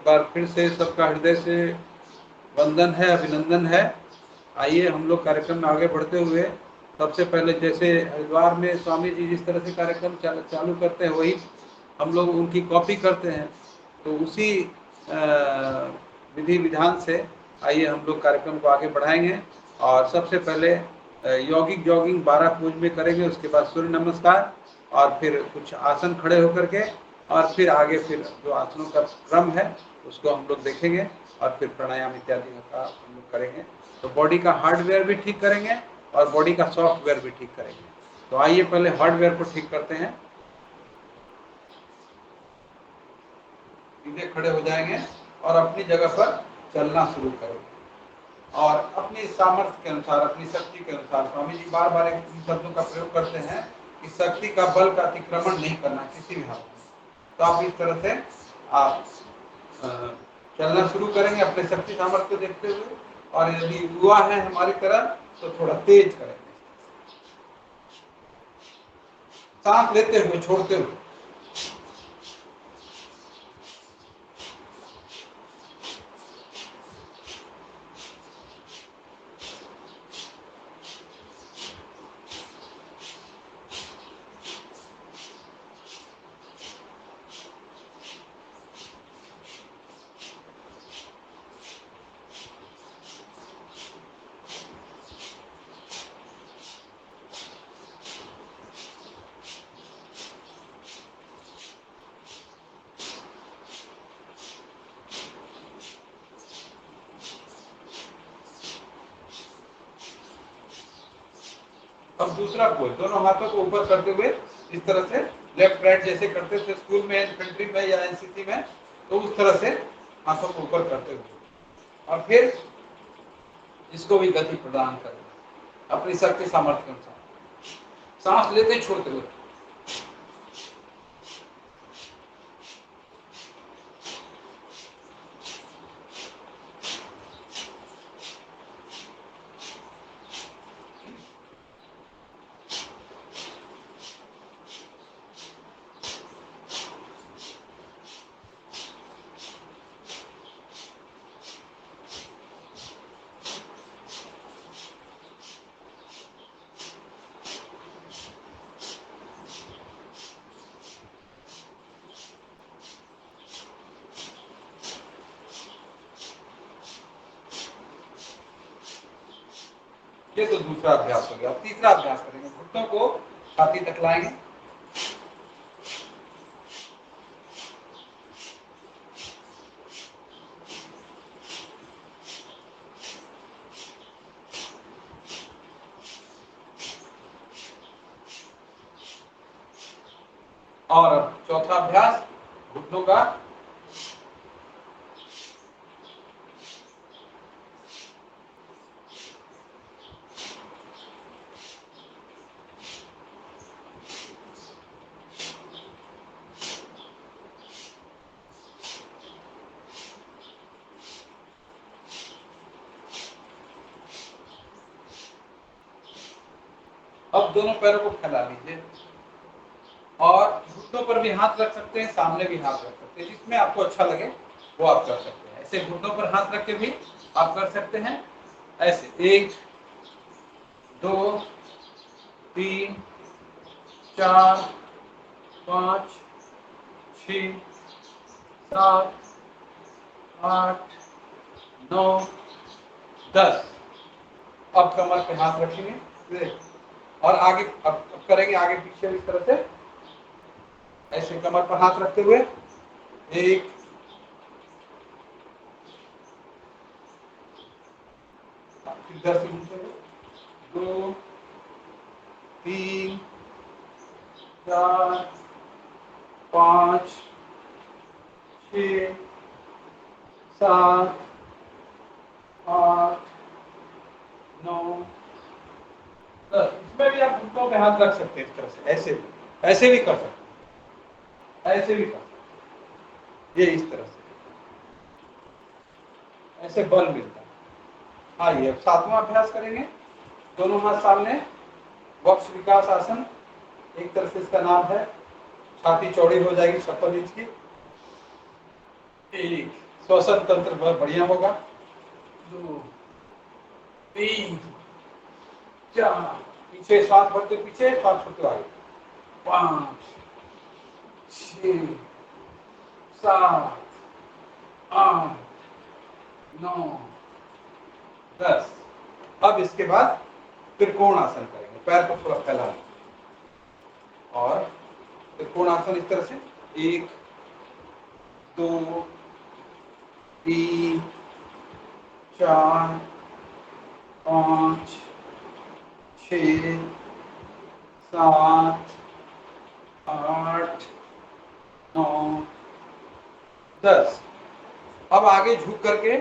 बार फिर से सबका हृदय से वंदन है, अभिनंदन है। आइए हम लोग कार्यक्रम में आगे बढ़ते हुए सबसे पहले जैसे हरिद्वार में स्वामी जी जिस तरह से कार्यक्रम चालू करते हैं वही हम लोग उनकी कॉपी करते हैं। तो उसी विधि विधान से आइए हम लोग कार्यक्रम को आगे बढ़ाएंगे। और सबसे पहले यौगिक जॉगिंग 12 पोज में करेंगे, उसके बाद सूर्य नमस्कार और फिर कुछ आसन खड़े होकर के, और फिर आगे फिर जो आसनों का क्रम है उसको हम लोग देखेंगे और फिर प्राणायाम इत्यादि का हम लोग करेंगे। तो बॉडी का हार्डवेयर भी ठीक करेंगे और बॉडी का सॉफ्टवेयर भी ठीक करेंगे। तो आइए पहले हार्डवेयर को ठीक करते हैं। सीधे खड़े हो जाएंगे और अपनी जगह पर चलना शुरू करेंगे और अपनी सामर्थ्य के अनुसार, अपनी शक्ति के अनुसार, स्वामी जी बार बार इन शब्दों का प्रयोग करते हैं कि शक्ति का बल का अतिक्रमण नहीं करना किसी भी हाल में। तो आप इस तरह से आप चलना शुरू करेंगे अपने शक्ति सामर्थ्य को देखते हुए। और यदि युवा है हमारी तरह तो थोड़ा तेज करेंगे, सांस लेते हुए छोड़ते हुए। अब दूसरा पोज, दोनों हाथों को ऊपर करते हुए इस तरह से लेफ्ट राइट जैसे करते थे स्कूल में, इन्फेंट्री में या एनसीसी में, तो उस तरह से हाथों को ऊपर करते हुए और फिर इसको भी गति प्रदान करें अपनी शक्ति सामर्थ्य के अनुसार, सांस लेते छोड़ते हुए। ये तो दूसरा अभ्यास हो गया। तीसरा अभ्यास करेंगे, घुटनों को छाती तक लाएंगे और अब चौथा अभ्यास घुटनों का अब दोनों पैरों को फैला लीजिए और घुटनों पर भी हाथ रख सकते हैं, सामने भी हाथ रख सकते हैं, जिसमें आपको अच्छा लगे वो आप कर सकते हैं। ऐसे घुटनों पर हाथ रख के भी आप कर सकते हैं। ऐसे 1 2 3 4 5 6 7 8 9 10। अब कमर पे हाथ रखेंगे और आगे अब करेंगे आगे पीछे इस तरह से, ऐसे कमर पर हाथ रखते हुए 1 इधर से 2 3 4 5 6 7 8 9 10। इसमें भी आप घुटनों पे हाथ रख सकते हैं इस तरह से, ऐसे भी कर सकते हैं, ऐसे भी कर सकते हैं, ये इस तरह से, ऐसे बल मिलता है। आइए अब 7वां अभ्यास करेंगे। दोनों हाथ सामने, वक्ष विकास आसन एक तरह से इसका नाम है। छाती चौड़ी हो जाएगी 56 इंच की। 1 श्वसन तंत्र बहुत बढ़िया होगा। 2 3 4, पीछे सांस भरते पीछे, सांस छोड़ते आगे, 5 6 7 8 9 10। अब इसके बाद त्रिकोण आसन करेंगे, पैर को थोड़ा फैला और त्रिकोण आसन इस तरह से 1 2 3 4 5 6 7 8 9 10। अब आगे झुक करके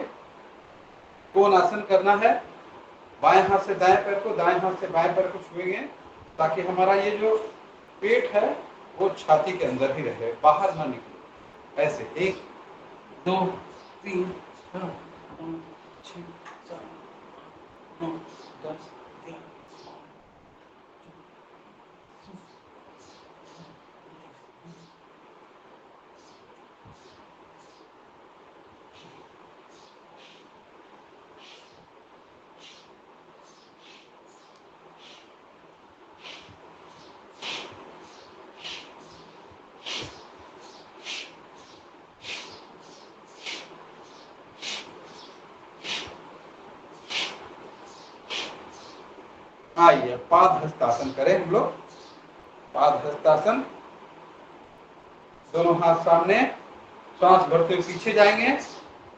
कोण आसन करना है। बाएं हाथ से दाएं पैर को, दाएं हाथ से बाएं पैर को छुएंगे ताकि हमारा ये जो पेट है वो छाती के अंदर ही रहे, बाहर ना निकले। ऐसे 1 2 3 4 5 6 7 9 10 11। आइए पाद हस्तासन करें हम लोग। पाद हस्तासन, दोनों हाथ सामने, सांस भरते हुए पीछे जाएंगे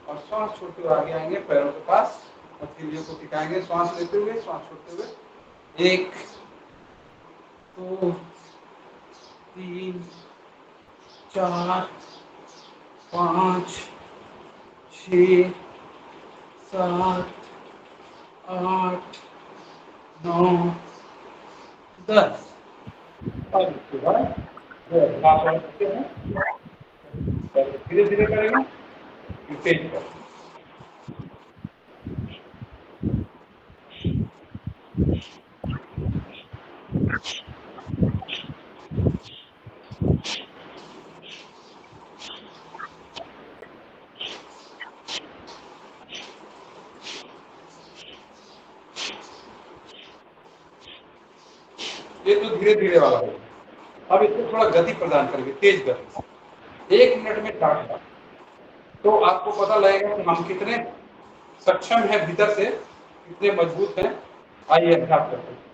और सांस छोड़ते हुए आगे आएंगे, पैरों के पास हथेलियों को टिकाएंगे, सांस लेते हुए सांस छोड़ते हुए। 1 2 3 4 5 6 7 8 9 10। अब इसके बाद धीरे धीरे करेंगे, तेज कर। ये तो धीरे धीरे वाला होगा। अब इसको थोड़ा गति प्रदान करेंगे, तेज गति, 1 मिनट में 60 बार। तो आपको पता लगेगा कि हम कितने सक्षम हैं, भीतर से कितने मजबूत हैं। आइए अभ्यास करते हैं।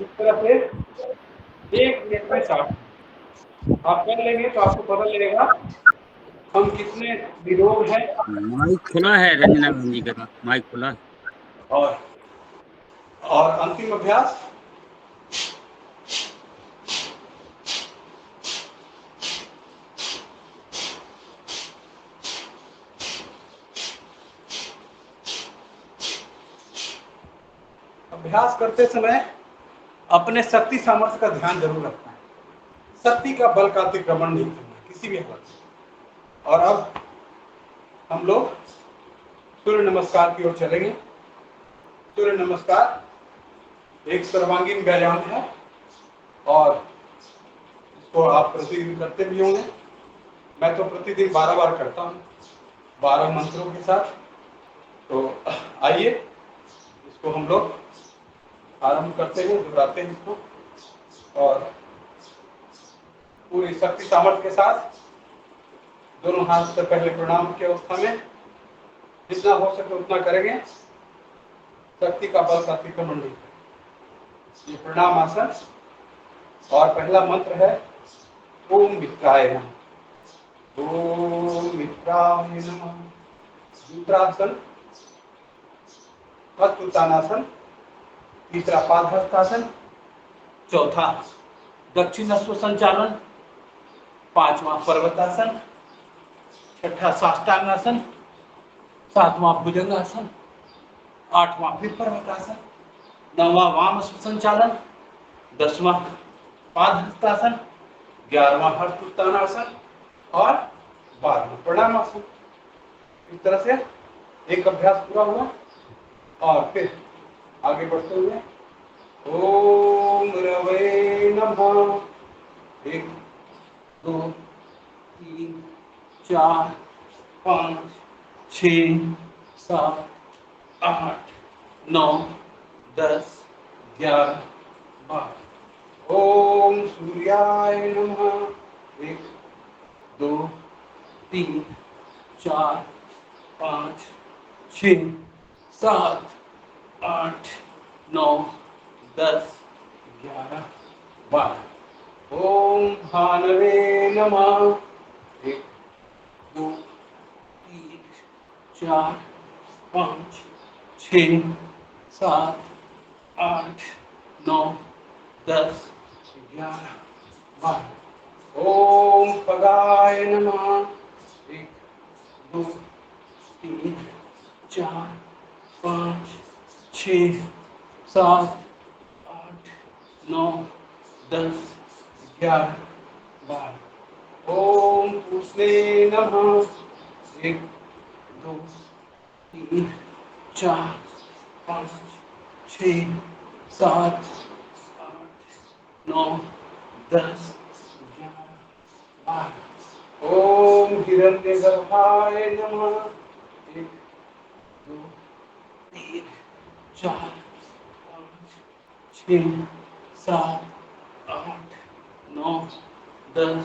इस तरह से 1 मिनट में 60 आप कर लेंगे तो आपको पता लगेगा हम कितने निरोग हैं। माइक खुला है रंजना बहन जी का, माइक खुला है। और अंतिम अभ्यास, अभ्यास करते समय अपने शक्ति सामर्थ्य का ध्यान जरूर रखना है। शक्ति का बल का अतिक्रमण नहीं करना किसी भी हालत में। और अब हम लोग सूर्य नमस्कार की ओर चलेंगे। सूर्य नमस्कार एक सर्वांगीण व्यायाम है और इसको आप प्रतिदिन करते भी होंगे। मैं तो प्रतिदिन 12 बार करता हूँ, 12 मंत्रों के साथ। तो आइए इसको हम लोग आरंभ करते हैं, दोहराते हैं इसको और पूरी शक्ति सामर्थ्य के साथ दोनों हाथ से पहले प्रणाम की अवस्था में जितना हो सके उतना करेंगे। शक्ति का बल का अतिक्रमण नहीं करें। ये प्रणाम आसन और पहला मंत्र है ओम मित्राय नमः। ओम मित्राय नमः। दूसरा आसन हस्त उत्तानासन, तीसरा पादहस्तासन, चौथा दक्षिण अश्व संचालन, पांचवा पर्वतासन, छठा साष्टांगासन, सातवां भुजंगासन, आठवां फिर पर्वतासन, नौवां वाम अश्व संचालन, 10वां पादहस्तासन, 11वां हस्त उत्तानासन और 12वां प्रणामासन। इस तरह से एक अभ्यास पूरा हुआ और फिर आगे बढ़ते हुए ओम रवे नमः। 1 2 3 4 5 6 7 8 9 10 11 12। ओम सूर्याय नमः। 1 2 3 4 5 6 7 8 9 10 11 12। ओम भानवे नमः। 1 2 3 4 5 6 7 8 9 10 11 12। ओम खगाय नमः। 1 2 3 4 5 6 7 8 9 10 11 12। ओम पूषणे नमः। 1 2 3 4 5 6 7 8 9 10 11 12। ओम हिरण्यगर्भाय नमः। 1 2 3 4 5 6 7 8 9 10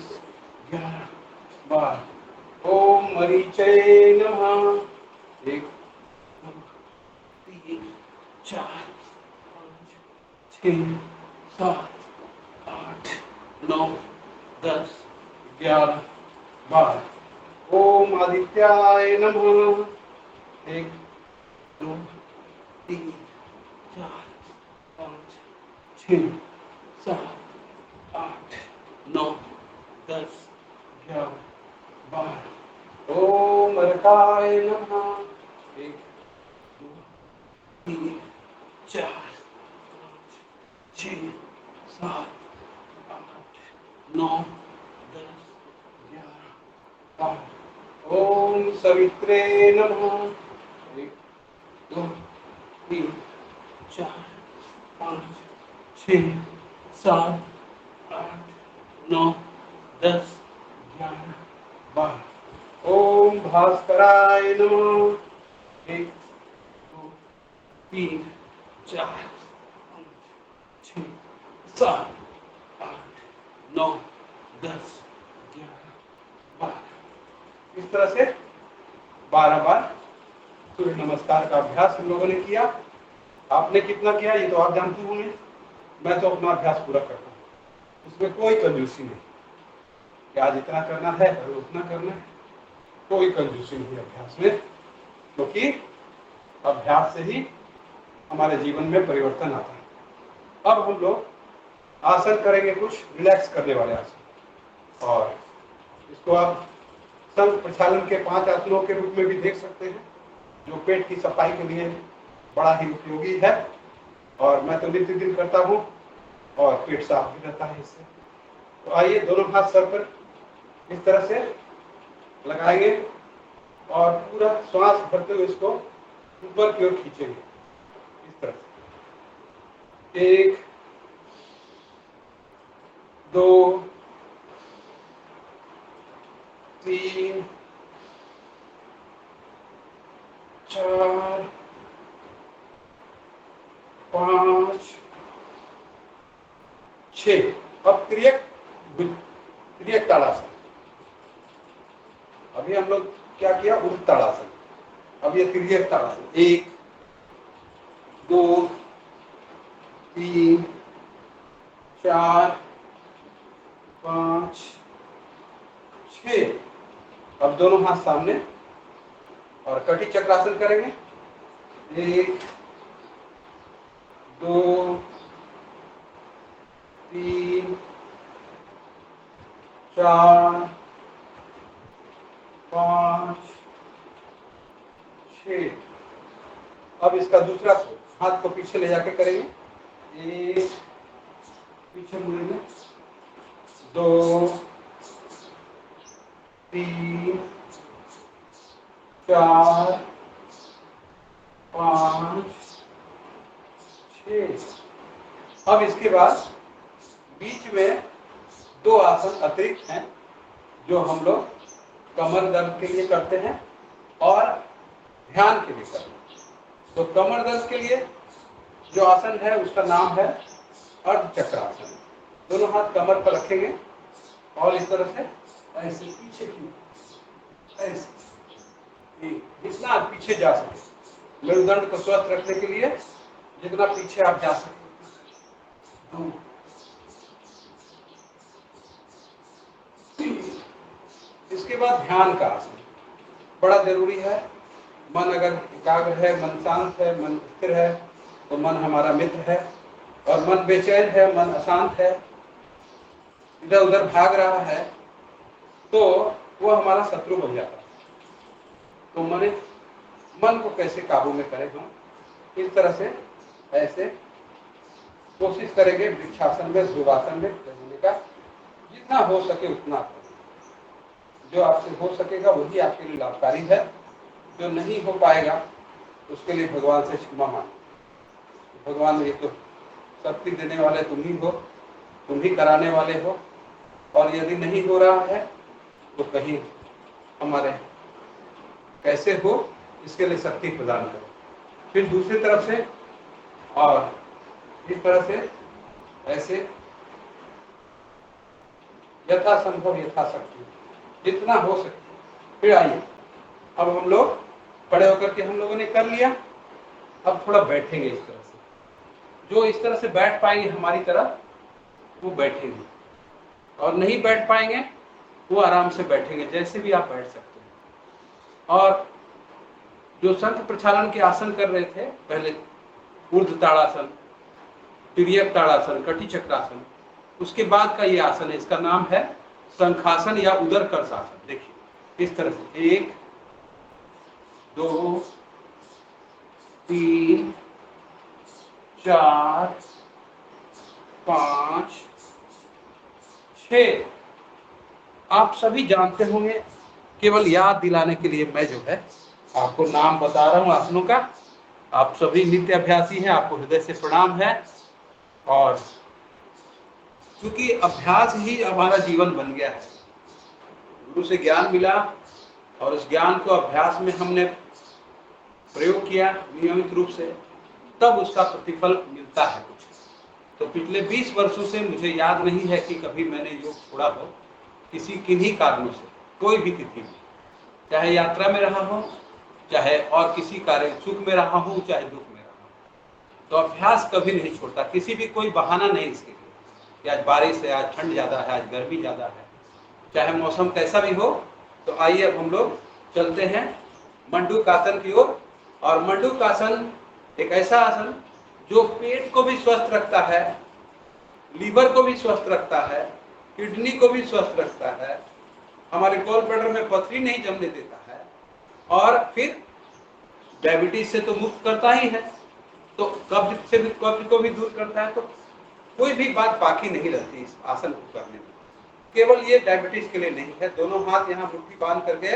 11 12। ओम मरीचय नमः। 1 2 3 4 5 6 7 8 9 10 11 12। ओम आदित्याय नमः। 1 2 3 4 5 6 7 8 9 10 11 12। ओम अर्काय नमः। 1 2 3 4 5 6 7 8 9 10 11 12। ओम सवित्रे नमः। 1 2 3 4 5 6 7 8 9 10 11 12। ओम भास्कराय नमः। 1 2 3 4 5 6 7 8 9 10 11 12। इस तरह से 12 बार सूर्य नमस्कार का अभ्यास हम लोगों ने किया। आपने कितना किया ये तो आप जानते होंगे, मैं तो अपना अभ्यास पूरा करता हूँ। उसमें कोई कंजूसी नहीं कि आज इतना करना है और उतना करना है, कोई कंजूसी नहीं अभ्यास में, क्योंकि अभ्यास से ही हमारे जीवन में परिवर्तन आता है। अब हम लोग आसन करेंगे, कुछ रिलैक्स करने वाले आसन, और इसको आप संघ प्रक्षालन के 5 आसनों के रूप में भी देख सकते हैं, जो पेट की सफाई के लिए बड़ा ही उपयोगी है। और मैं तो नित्य दिन करता हूँ और पेट साफ भी रहता है इससे। तो आइए दोनों हाथ सर पर इस तरह से लगाएंगे और पूरा श्वास भरते हुए इसको ऊपर की ओर खींचेंगे इस तरह से। 1 2 3 4 5 6। अब त्रियक ताड़ासन। अभी हम लोग क्या किया, ऊर्ध्व ताड़ासन, अब ये त्रियक ताड़ासन। 1 2 3 4 5 6। अब दोनों हाथ सामने और कटी चक्रासन करेंगे। 1 2 3 4 5 6। अब इसका दूसरा हाथ को पीछे ले जाके करेंगे। 1 पीछे मुड़ेंगे, 2 3 4 5 6। अब इसके बाद बीच में 2 आसन अतिरिक्त हैं जो हम लोग कमर दर्द के लिए करते हैं और ध्यान के लिए करते हैं। तो कमर दर्द के लिए जो आसन है उसका नाम है अर्धचक्रासन। दोनों हाथ कमर पर रखेंगे और इस तरह से ऐसे पीछे की ऐसे जितना आप पीछे जा सके, मेरुदंड को स्वस्थ रखने के लिए जितना पीछे आप जा सके। इसके बाद ध्यान का आसन बड़ा जरूरी है। मन अगर एकाग्र है, मन शांत है, मन स्थिर है तो मन हमारा मित्र है, और मन बेचैन है, मन अशांत है, इधर उधर भाग रहा है तो वो हमारा शत्रु बन जाता है। तो मन को कैसे काबू में करें हम, इस तरह से ऐसे कोशिश करेंगे वृक्षासन में, ध्रुवासन में रहने का। जितना हो सके उतना करें। जो आपसे हो सकेगा वही आपके लिए लाभकारी है। जो नहीं हो पाएगा उसके लिए भगवान से क्षमा मांगे। भगवान ये तो शक्ति देने वाले तुम ही हो, तुम ही कराने वाले हो, और यदि नहीं हो रहा है तो कहीं हमारे कैसे हो इसके लिए शक्ति प्रदान करो। फिर दूसरी तरफ से और इस तरह से ऐसे यथासंभव यथाशक्ति जितना हो सके। फिर आइए, अब हम लोग खड़े होकर के हम लोगों ने कर लिया। अब थोड़ा बैठेंगे इस तरह से। जो इस तरह से बैठ पाएंगे हमारी तरह वो बैठेंगे, और नहीं बैठ पाएंगे वो आराम से बैठेंगे, जैसे भी आप बैठ सकते हैं। और जो शंख प्रक्षालन के आसन कर रहे थे पहले, ऊर्ध्व ताड़ासन, तिर्यक ताड़ासन, कटी चक्रासन, उसके बाद का ये आसन है, इसका नाम है शंखासन या उदरकर्षासन। देखिए इस तरह से 1 2 3 4 5 6। आप सभी जानते होंगे, केवल याद दिलाने के लिए मैं जो है आपको नाम बता रहा हूं आसनों का। आप सभी नित्य अभ्यासी हैं, आपको हृदय से प्रणाम है। और क्योंकि अभ्यास ही हमारा जीवन बन गया है, गुरु से ज्ञान मिला और उस ज्ञान को अभ्यास में हमने प्रयोग किया नियमित रूप से, तब उसका प्रतिफल मिलता है कुछ। तो पिछले 20 वर्षों से मुझे याद नहीं है कि कभी मैंने योग छोड़ा हो, किसी किन्हीं कारणों से, कोई भी तिथि में, चाहे यात्रा में रहा हो, चाहे और किसी कार्य सुख में रहा हूं, चाहे दुख में रहा हूं। तो अभ्यास कभी नहीं छोड़ता, किसी भी कोई बहाना नहीं इसके लिए कि आज बारिश है, आज ठंड ज्यादा है, आज गर्मी ज्यादा है, चाहे मौसम कैसा भी हो। तो आइए अब हम लोग चलते हैं मंडूकासन की ओर। और मंडूकासन एक ऐसा आसन जो पेट को भी स्वस्थ रखता है, लीवर को भी स्वस्थ रखता है, किडनी को भी स्वस्थ रखता है, हमारे गॉल ब्लैडर में पथरी नहीं जमने देता है, और फिर डायबिटीज से तो मुक्त करता ही है, तो कब्ज से भी, कब्ज को भी दूर करता है। तो कोई भी बात बाकी नहीं रहती इस आसन को करने में। केवल ये डायबिटीज के लिए नहीं है। दोनों हाथ यहाँ मुट्ठी बांध करके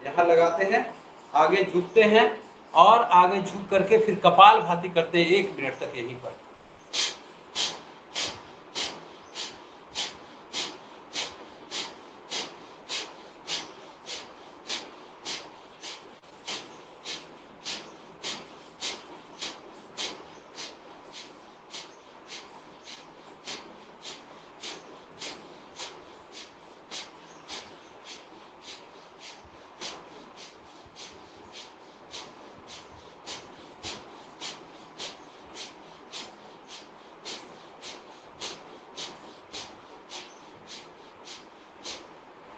यहाँ लगाते हैं, आगे झुकते हैं और आगे झुक करके फिर कपाल भाती करते हैं 1 मिनट तक यहीं पर।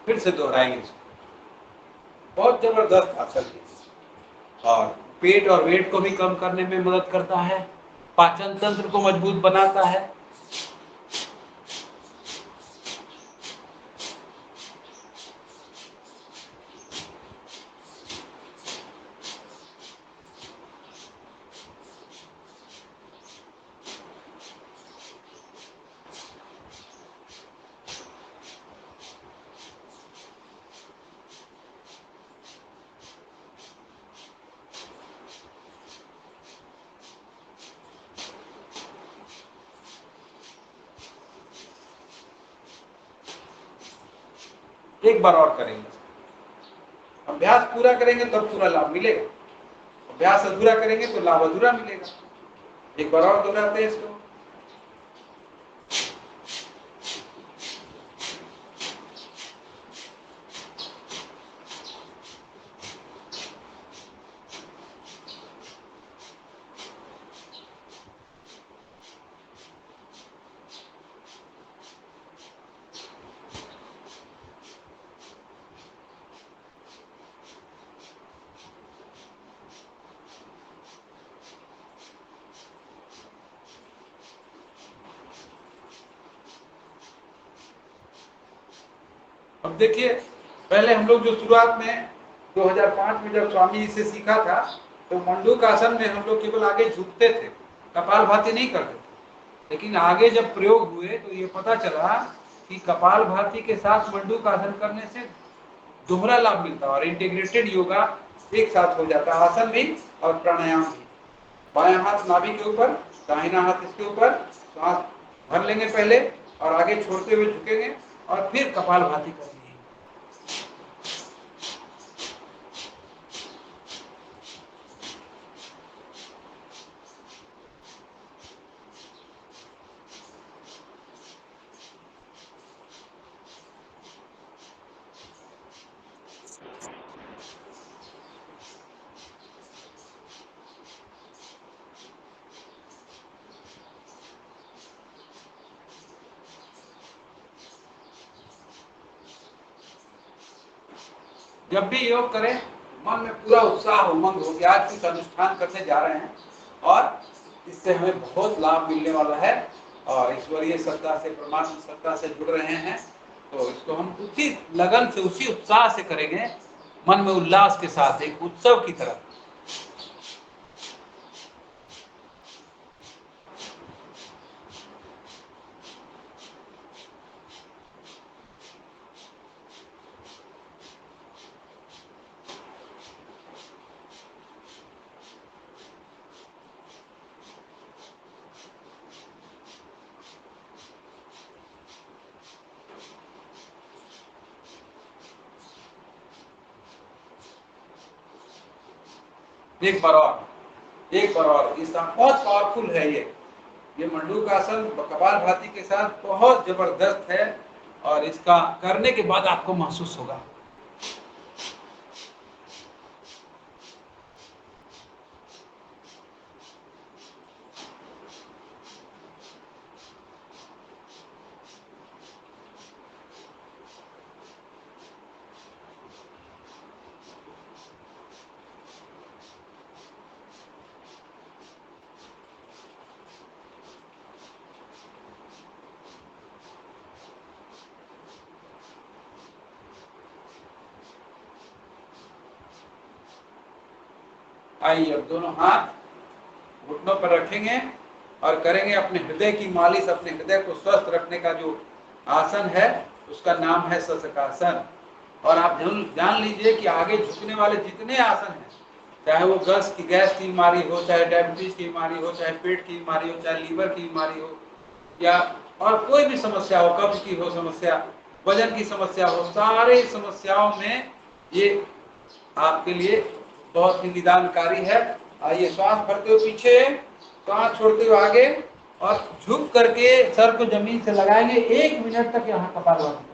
फिर से दोहराएंगे इसको। बहुत जबरदस्त आसन है और पेट और वेट को भी कम करने में मदद करता है, पाचन तंत्र को मजबूत बनाता है। एक बार और करेंगे, अभ्यास पूरा करेंगे तब पूरा लाभ मिलेगा, अभ्यास अधूरा करेंगे तो लाभ अधूरा मिलेगा। एक बार और दोहराते हैं इसको। अब देखिए, पहले हम लोग जो शुरुआत में 2005 में जब स्वामी जी से सीखा था, तो मंडूकासन में हम लोग केवल आगे झुकते थे, कपालभाति नहीं करते थे। लेकिन आगे जब प्रयोग हुए तो ये पता चला कि कपालभाति के साथ मंडूकासन करने से दोहरा लाभ मिलता है और इंटीग्रेटेड योगा एक साथ हो जाता है, आसन भी और प्राणायाम भी। बायां हाथ नाभि के ऊपर, दाहिना हाथ इसके ऊपर, सांस भर लेंगे पहले और आगे छोड़ते हुए झुकेंगे और फिर कपालभाति करेंगे। जब भी योग करें, मन में पूरा उत्साह उमंग हो कि आज कुछ अनुष्ठान करने जा रहे हैं और इससे हमें बहुत लाभ मिलने वाला है और ईश्वरीय सत्ता से, परमात्मा सत्ता से जुड़ रहे हैं। तो इसको हम उसी लगन से, उसी उत्साह से करेंगे, मन में उल्लास के साथ, एक उत्सव की तरह। एक बार और, एक बार और, इसका बहुत पावरफुल है ये मंडूकासन कपालभाति के साथ बहुत जबरदस्त है और इसका करने के बाद आपको महसूस होगा। आइए, अब दोनों हाथ घुटनों पर रखेंगे और करेंगे अपने हृदय की मालिश। अपने हृदय को स्वस्थ रखने का जो आसन है उसका नाम है शशकासन। और आप जान लीजिए कि आगे झुकने वाले जितने आसन हैं, चाहे वो गैस की बीमारी हो, चाहे डायबिटीज की बीमारी हो, चाहे पेट की बीमारी हो, चाहे लीवर की बीमारी हो, या और कोई भी समस्या हो, कब्ज की हो समस्या, वजन की समस्या हो, सारे समस्याओं में ये आपके लिए बहुत ही निदानकारी है। आइए, श्वास भरते हुए पीछे, श्वास छोड़ते हुए आगे और झुक करके सर को जमीन से लगाएंगे। 1 मिनट तक यहाँ कपालभाति।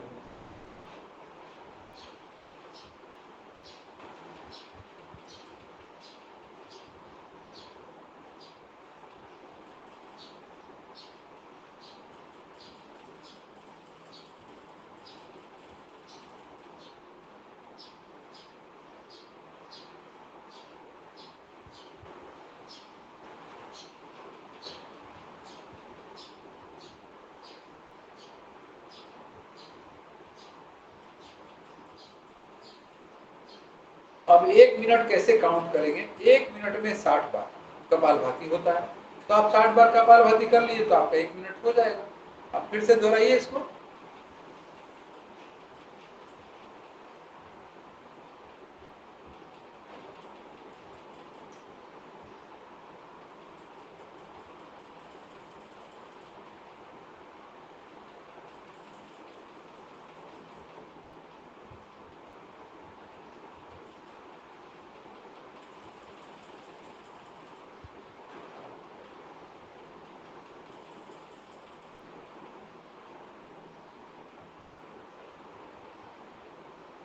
अब 1 मिनट कैसे काउंट करेंगे? 1 मिनट में 60 बार कपालभाति होता है, तो आप 60 बार कपालभाति कर लीजिए तो आपका 1 मिनट हो जाएगा। अब फिर से दोहराइए इसको।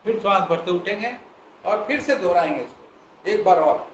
फिर श्वास भरते उठेंगे और फिर से दोहराएंगे इसको एक बार और।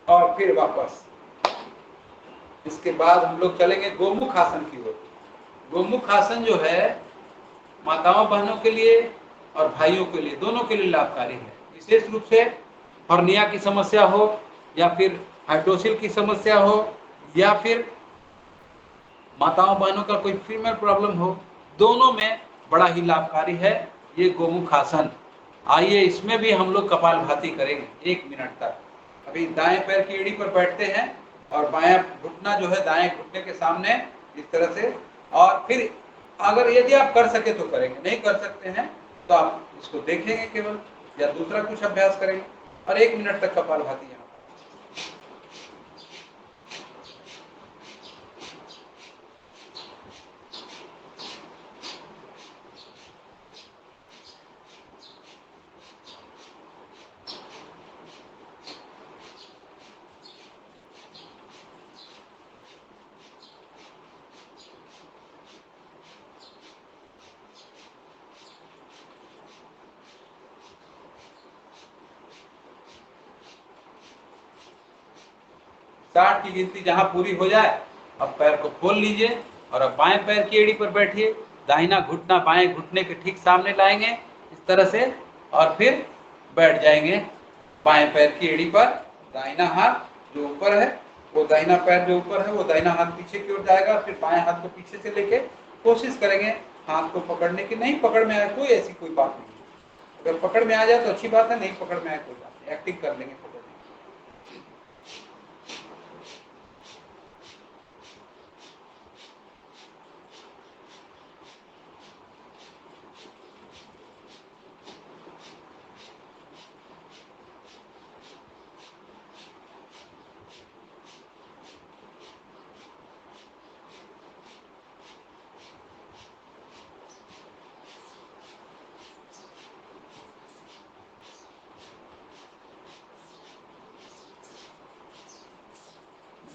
और फिर वापस। इसके बाद हम लोग चलेंगे गोमुख आसन की ओर। गोमुख आसन जो है माताओं बहनों के लिए और भाइयों के लिए, दोनों के लिए लाभकारी है। विशेष रूप से हर्निया की समस्या हो या फिर हाइड्रोसिल की समस्या हो या फिर माताओं बहनों का कोई फीमेल प्रॉब्लम हो, दोनों में बड़ा ही लाभकारी है ये गोमुख आसन। आइए इसमें भी हम लोग कपालभाति करेंगे 1 मिनट तक। अभी दाएं पैर की एड़ी पर बैठते हैं और बायां घुटना जो है दाएं घुटने के सामने इस तरह से, और फिर अगर यदि आप कर सके तो करेंगे, नहीं कर सकते हैं तो आप इसको देखेंगे केवल या दूसरा कुछ अभ्यास करेंगे और 1 मिनट तक कपालभाति यहाँ। साठ की गिनती जहां पूरी हो जाए अब पैर को खोल लीजिए और अब बाएं पैर की एड़ी पर बैठिए। दाहिना घुटना बाएं घुटने के ठीक सामने लाएंगे इस तरह से और फिर बैठ जाएंगे बाएं पैर की एड़ी पर। दाहिना हाथ जो ऊपर है वो दाहिना पैर जो ऊपर है वो दाहिना हाथ पीछे की ओर जाएगा, फिर बाएं हाथ को पीछे से लेके कोशिश करेंगे हाथ को पकड़ने की। नहीं पकड़ में आए कोई ऐसी कोई बात नहीं, अगर पकड़ में आ जाए तो अच्छी बात है, नहीं पकड़ में आए कोई बात नहीं, एक्टिंग कर लेंगे पकड़ने।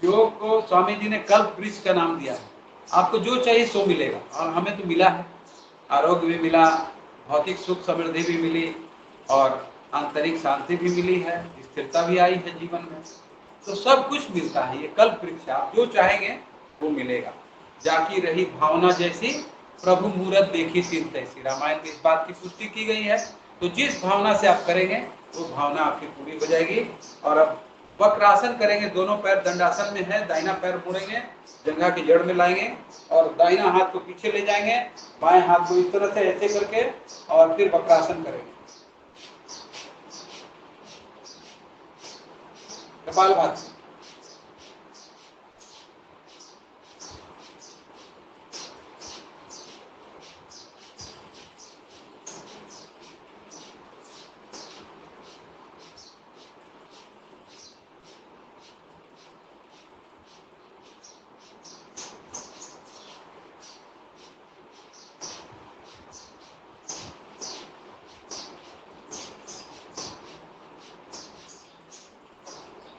योग को स्वामी जी ने कल्प वृक्ष का नाम दिया है। आपको जो चाहिए सो मिलेगा और हमें तो मिला है, आरोग्य भी मिला, भौतिक सुख समृद्धि भी मिली और आंतरिक शांति भी मिली है, स्थिरता भी आई है जीवन में। तो सब कुछ मिलता है, ये कल्प वृक्ष, आप जो चाहेंगे वो मिलेगा। जाकी रही भावना जैसी प्रभु मूरत देखी सिद्ध तैसी, रामायण में इस बात की पुष्टि की गई है। तो जिस भावना से आप करेंगे वो भावना आपकी पूरी हो जाएगी। और अब वक्रासन करेंगे, दोनों पैर दंडासन में है, दाहिना पैर मुड़ेंगे, जंघा की जड़ में लाएंगे और दाहिना हाथ को पीछे ले जाएंगे, बाएं हाथ को इस तरह से ऐसे करके और फिर वक्रासन करेंगे, कपालभाति।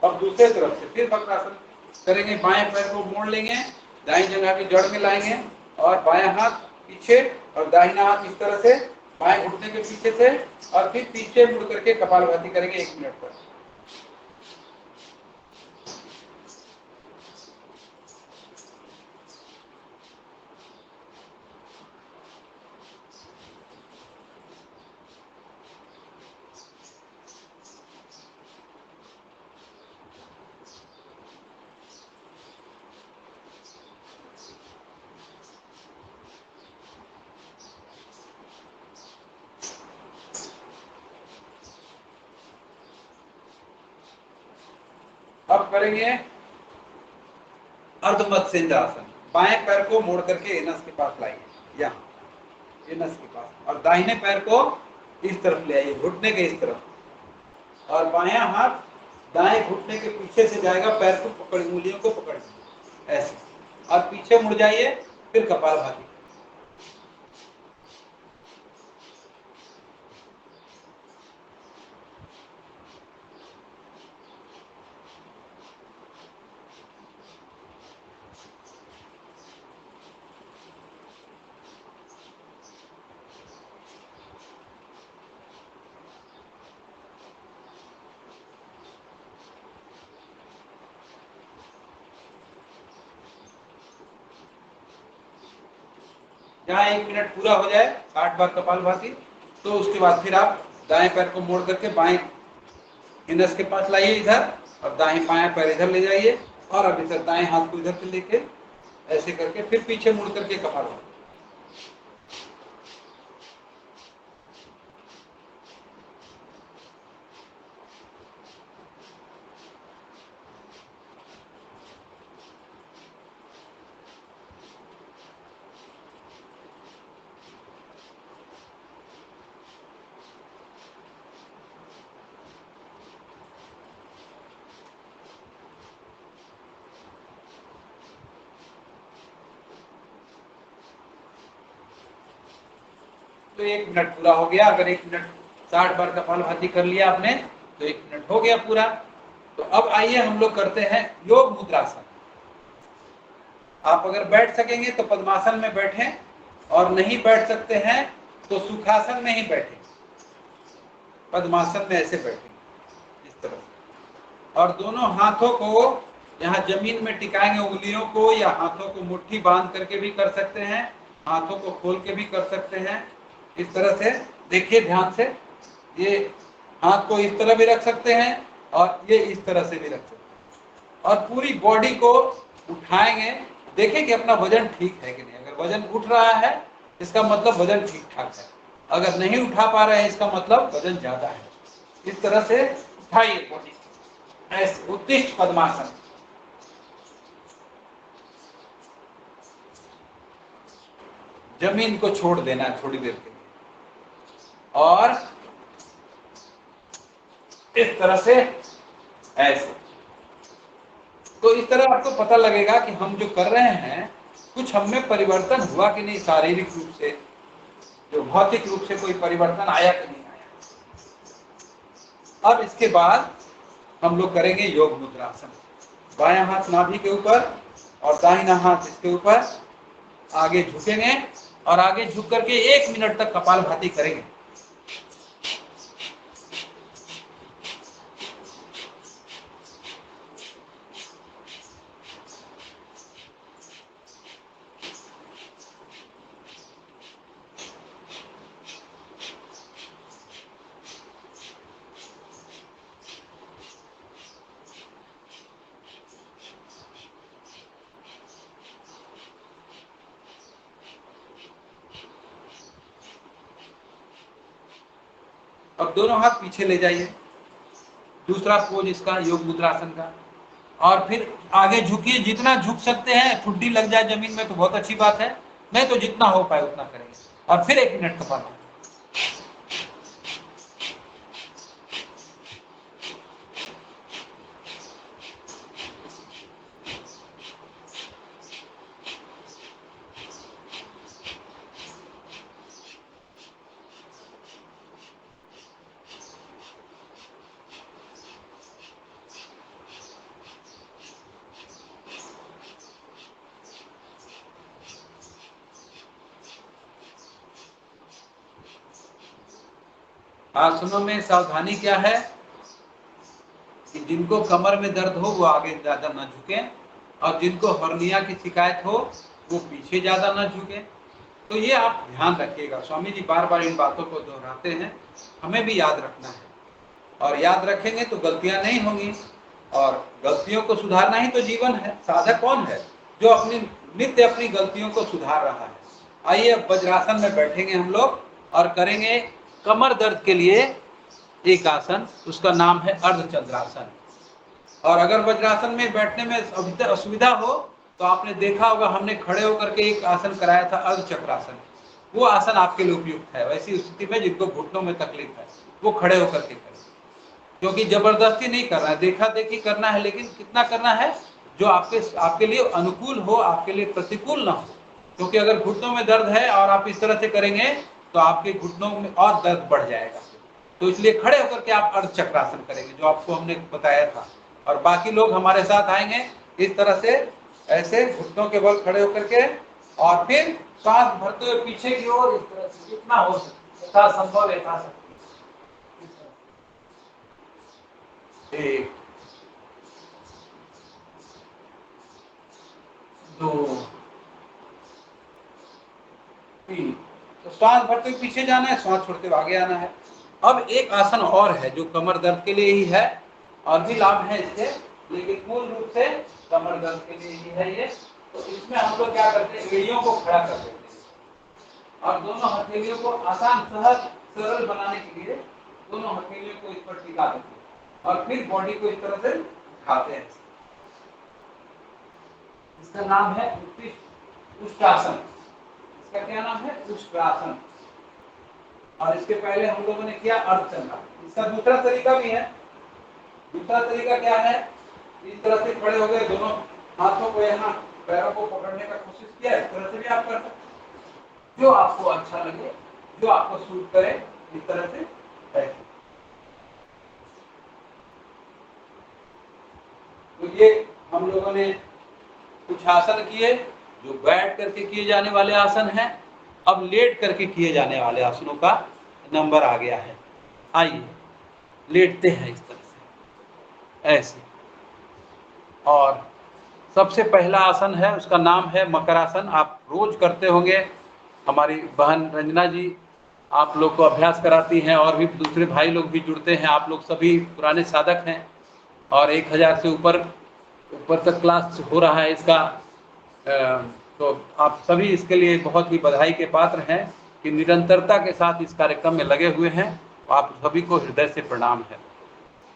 और दूसरे तरफ से फिर वक्रासन करेंगे, बाएं पैर को मोड़ लेंगे, दाएं जंघा की जड़ में लाएंगे और बायां हाथ पीछे और दाहिना हाथ इस तरह से बाएं घुटने के पीछे से और फिर पीछे मुड़ करके कपालभाति करेंगे 1 मिनट पर। अब करेंगे अर्ध मत्स्येंद्रासन। बाएं पैर को मोड़ करके एनस के पास लाइए, यहाँ एनस के पास, और दाहिने पैर को इस तरफ ले आइए, घुटने के इस तरफ, और बायां हाथ दाएं घुटने के पीछे से जाएगा, पैर को पकड़, उंगलियों को पकड़िए ऐसे, और पीछे मुड़ जाइए, फिर कपालभाति। जहाँ 1 मिनट पूरा हो जाए 60 बार कपालभाति, तो उसके बाद फिर आप दाएं पैर को मोड़ करके बाएं एनस के पास लाइए इधर, और दाएं बायां पैर इधर ले जाइए, और अब इधर दाएं हाथ को इधर से लेके ऐसे करके फिर पीछे मुड़ करके कपालभाति। तो 1 मिनट पूरा हो गया। अगर 1 मिनट 60 बार कपालभाति कर लिया आपने तो 1 मिनट हो गया पूरा। तो अब आइए हम लोग करते हैं योग मुद्रासन। आप अगर बैठ सकेंगे तो पद्मासन में बैठें, और नहीं बैठ सकते हैं तो सुखासन में ही बैठें। पद्मासन में ऐसे बैठें इस तरह से, और दोनों हाथों को यहाँ जमीन में टिकाएंगे, उंगलियों को या हाथों को मुट्ठी बांध करके भी कर सकते हैं, हाथों को खोल के भी कर सकते हैं। इस तरह से देखिए ध्यान से, ये हाथ को इस तरह भी रख सकते हैं और ये इस तरह से भी रख सकते हैं, और पूरी बॉडी को उठाएंगे। देखें कि अपना वजन ठीक है कि नहीं। अगर वजन उठ रहा है इसका मतलब वजन ठीक ठाक है, अगर नहीं उठा पा रहे हैं इसका मतलब वजन ज्यादा है। इस तरह से उठाइए बॉडी, ऐसे उत्तिष्ठ पद्मासन। जमीन को छोड़ देना है थोड़ी देर के लिए, और इस तरह से ऐसे। तो इस तरह आपको पता लगेगा कि हम जो कर रहे हैं कुछ हम में परिवर्तन हुआ कि नहीं, शारीरिक रूप से, जो भौतिक रूप से कोई परिवर्तन आया कि नहीं आया। अब इसके बाद हम लोग करेंगे योग मुद्रासन। बायां हाथ नाभि के ऊपर और दाहिना हाथ इसके ऊपर, आगे झुकेंगे और आगे झुक करके 1 मिनट तक कपालभाति करेंगे। अब दोनों हाथ पीछे ले जाइए, दूसरा पोज इसका योग मुद्रासन का, और फिर आगे झुकिए, जितना झुक सकते हैं। ठुड्डी लग जाए जमीन में तो बहुत अच्छी बात है, नहीं तो जितना हो पाए उतना करेंगे, और फिर 1 मिनट कपालभाति। आसनों में सावधानी क्या है कि जिनको कमर में दर्द हो वो आगे ज्यादा न झुके, और जिनको हर्निया की शिकायत हो वो पीछे ज्यादा न झुके। तो ये आप ध्यान रखिएगा। स्वामी जी बार बार इन बातों को दोहराते हैं, हमें भी याद रखना है, और याद रखेंगे तो गलतियां नहीं होंगी, और गलतियों को सुधारना ही तो जीवन है। साधक कौन है? जो अपनी नित्य अपनी गलतियों को सुधार रहा है। आइए अब वज्रासन में बैठेंगे हम लोग और करेंगे कमर दर्द के लिए एक आसन, उसका नाम है अर्धचंद्रासन। और अगर वज्रासन में बैठने में असुविधा हो तो आपने देखा होगा हमने खड़े होकर के एक आसन कराया था अर्धचक्रासन, वो आसन आपके लिए उपयुक्त है। वैसी स्थिति में जिनको घुटनों में तकलीफ है वो खड़े होकर के करें, क्योंकि जबरदस्ती नहीं करना है, देखा देखी करना है, लेकिन कितना करना है जो आपके लिए अनुकूल हो, आपके लिए प्रतिकूल ना हो। क्योंकि अगर घुटनों में दर्द है और आप इस तरह से करेंगे तो आपके घुटनों में और दर्द बढ़ जाएगा। तो इसलिए खड़े होकर के आप अर्धचक्रासन करेंगे जो आपको हमने बताया था, और बाकी लोग हमारे साथ आएंगे इस तरह से, ऐसे घुटनों के बल खड़े होकर के, और फिर सांस भरते हुए पीछे की ओर इस तरह से जितना हो सके यथासंभव यथाशक्ति। एक, दो, तीन। तो श्वास भरते हुए पीछे जाना है, श्वास छोड़ते हुए आगे आना है। अब एक आसन और है जो कमर दर्द के लिए ही है, और भी लाभ है इसके, लेकिन मूल रूप से कमर दर्द के लिए ही है ये। तो इसमें हम लोग क्या करते हैं, एड़ियों को खड़ा कर देते हैं और दोनों हथेलियों को आसान सहज सरल बनाने के लिए दोनों हथेलियों को इस पर टिका देते हैं, और फिर बॉडी को इस तरह से उठाते हैं। इसका नाम है उष्ट्रासन। इसका क्या नाम है? उष्ट्रासन। और इसके पहले हम लोगों ने किया अर्धचंद्रासन। इसका दूसरा तरीका भी है। दूसरा तरीका क्या है? इस तरह से खड़े हो गए, दोनों हाथों को यहाँ पैरों को पकड़ने का कोशिश किया, इस तरह से भी आप कर सकते हैं, जो आपको अच्छा लगे, जो आपको सूट करे, इस तरह से ऐसे। तो ये हम लोगों ने कुछ आसन किए जो बैठ करके किए जाने वाले आसन हैं। अब लेट करके किए जाने वाले आसनों का नंबर आ गया है। आइए लेटते हैं इस तरह से, ऐसे। और सबसे पहला आसन है, उसका नाम है मकरासन। आप रोज करते होंगे, हमारी बहन रंजना जी आप लोग को अभ्यास कराती हैं, और भी दूसरे भाई लोग भी जुड़ते हैं। आप लोग सभी पुराने साधक हैं, और 1000 से ऊपर तक क्लास हो रहा है इसका। तो आप सभी इसके लिए बहुत ही बधाई के पात्र हैं कि निरंतरता के साथ इस कार्यक्रम में लगे हुए हैं। आप सभी को हृदय से प्रणाम है।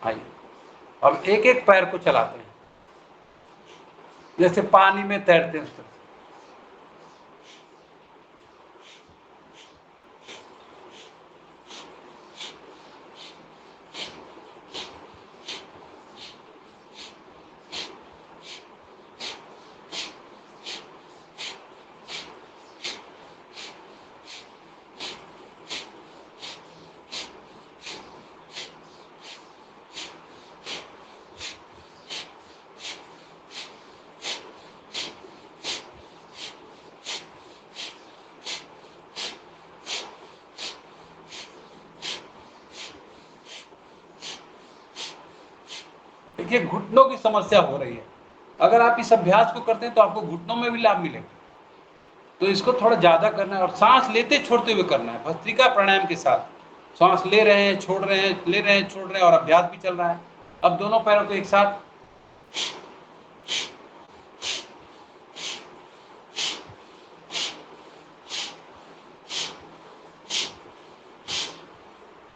आइए अब एक एक पैर को चलाते हैं, जैसे पानी में तैरते हैं उस तरह। देखिए घुटनों की समस्या हो रही है, अगर आप इस अभ्यास को करते हैं तो आपको घुटनों में भी लाभ मिलेगा। तो इसको थोड़ा ज्यादा करना है, और सांस लेते छोड़ते हुए करना है, भस्त्रिका प्राणायाम के साथ। सांस ले रहे हैं, छोड़ रहे हैं, ले रहे हैं, छोड़ रहे हैं, और अभ्यास भी चल रहा है। अब दोनों पैरों को एक साथ,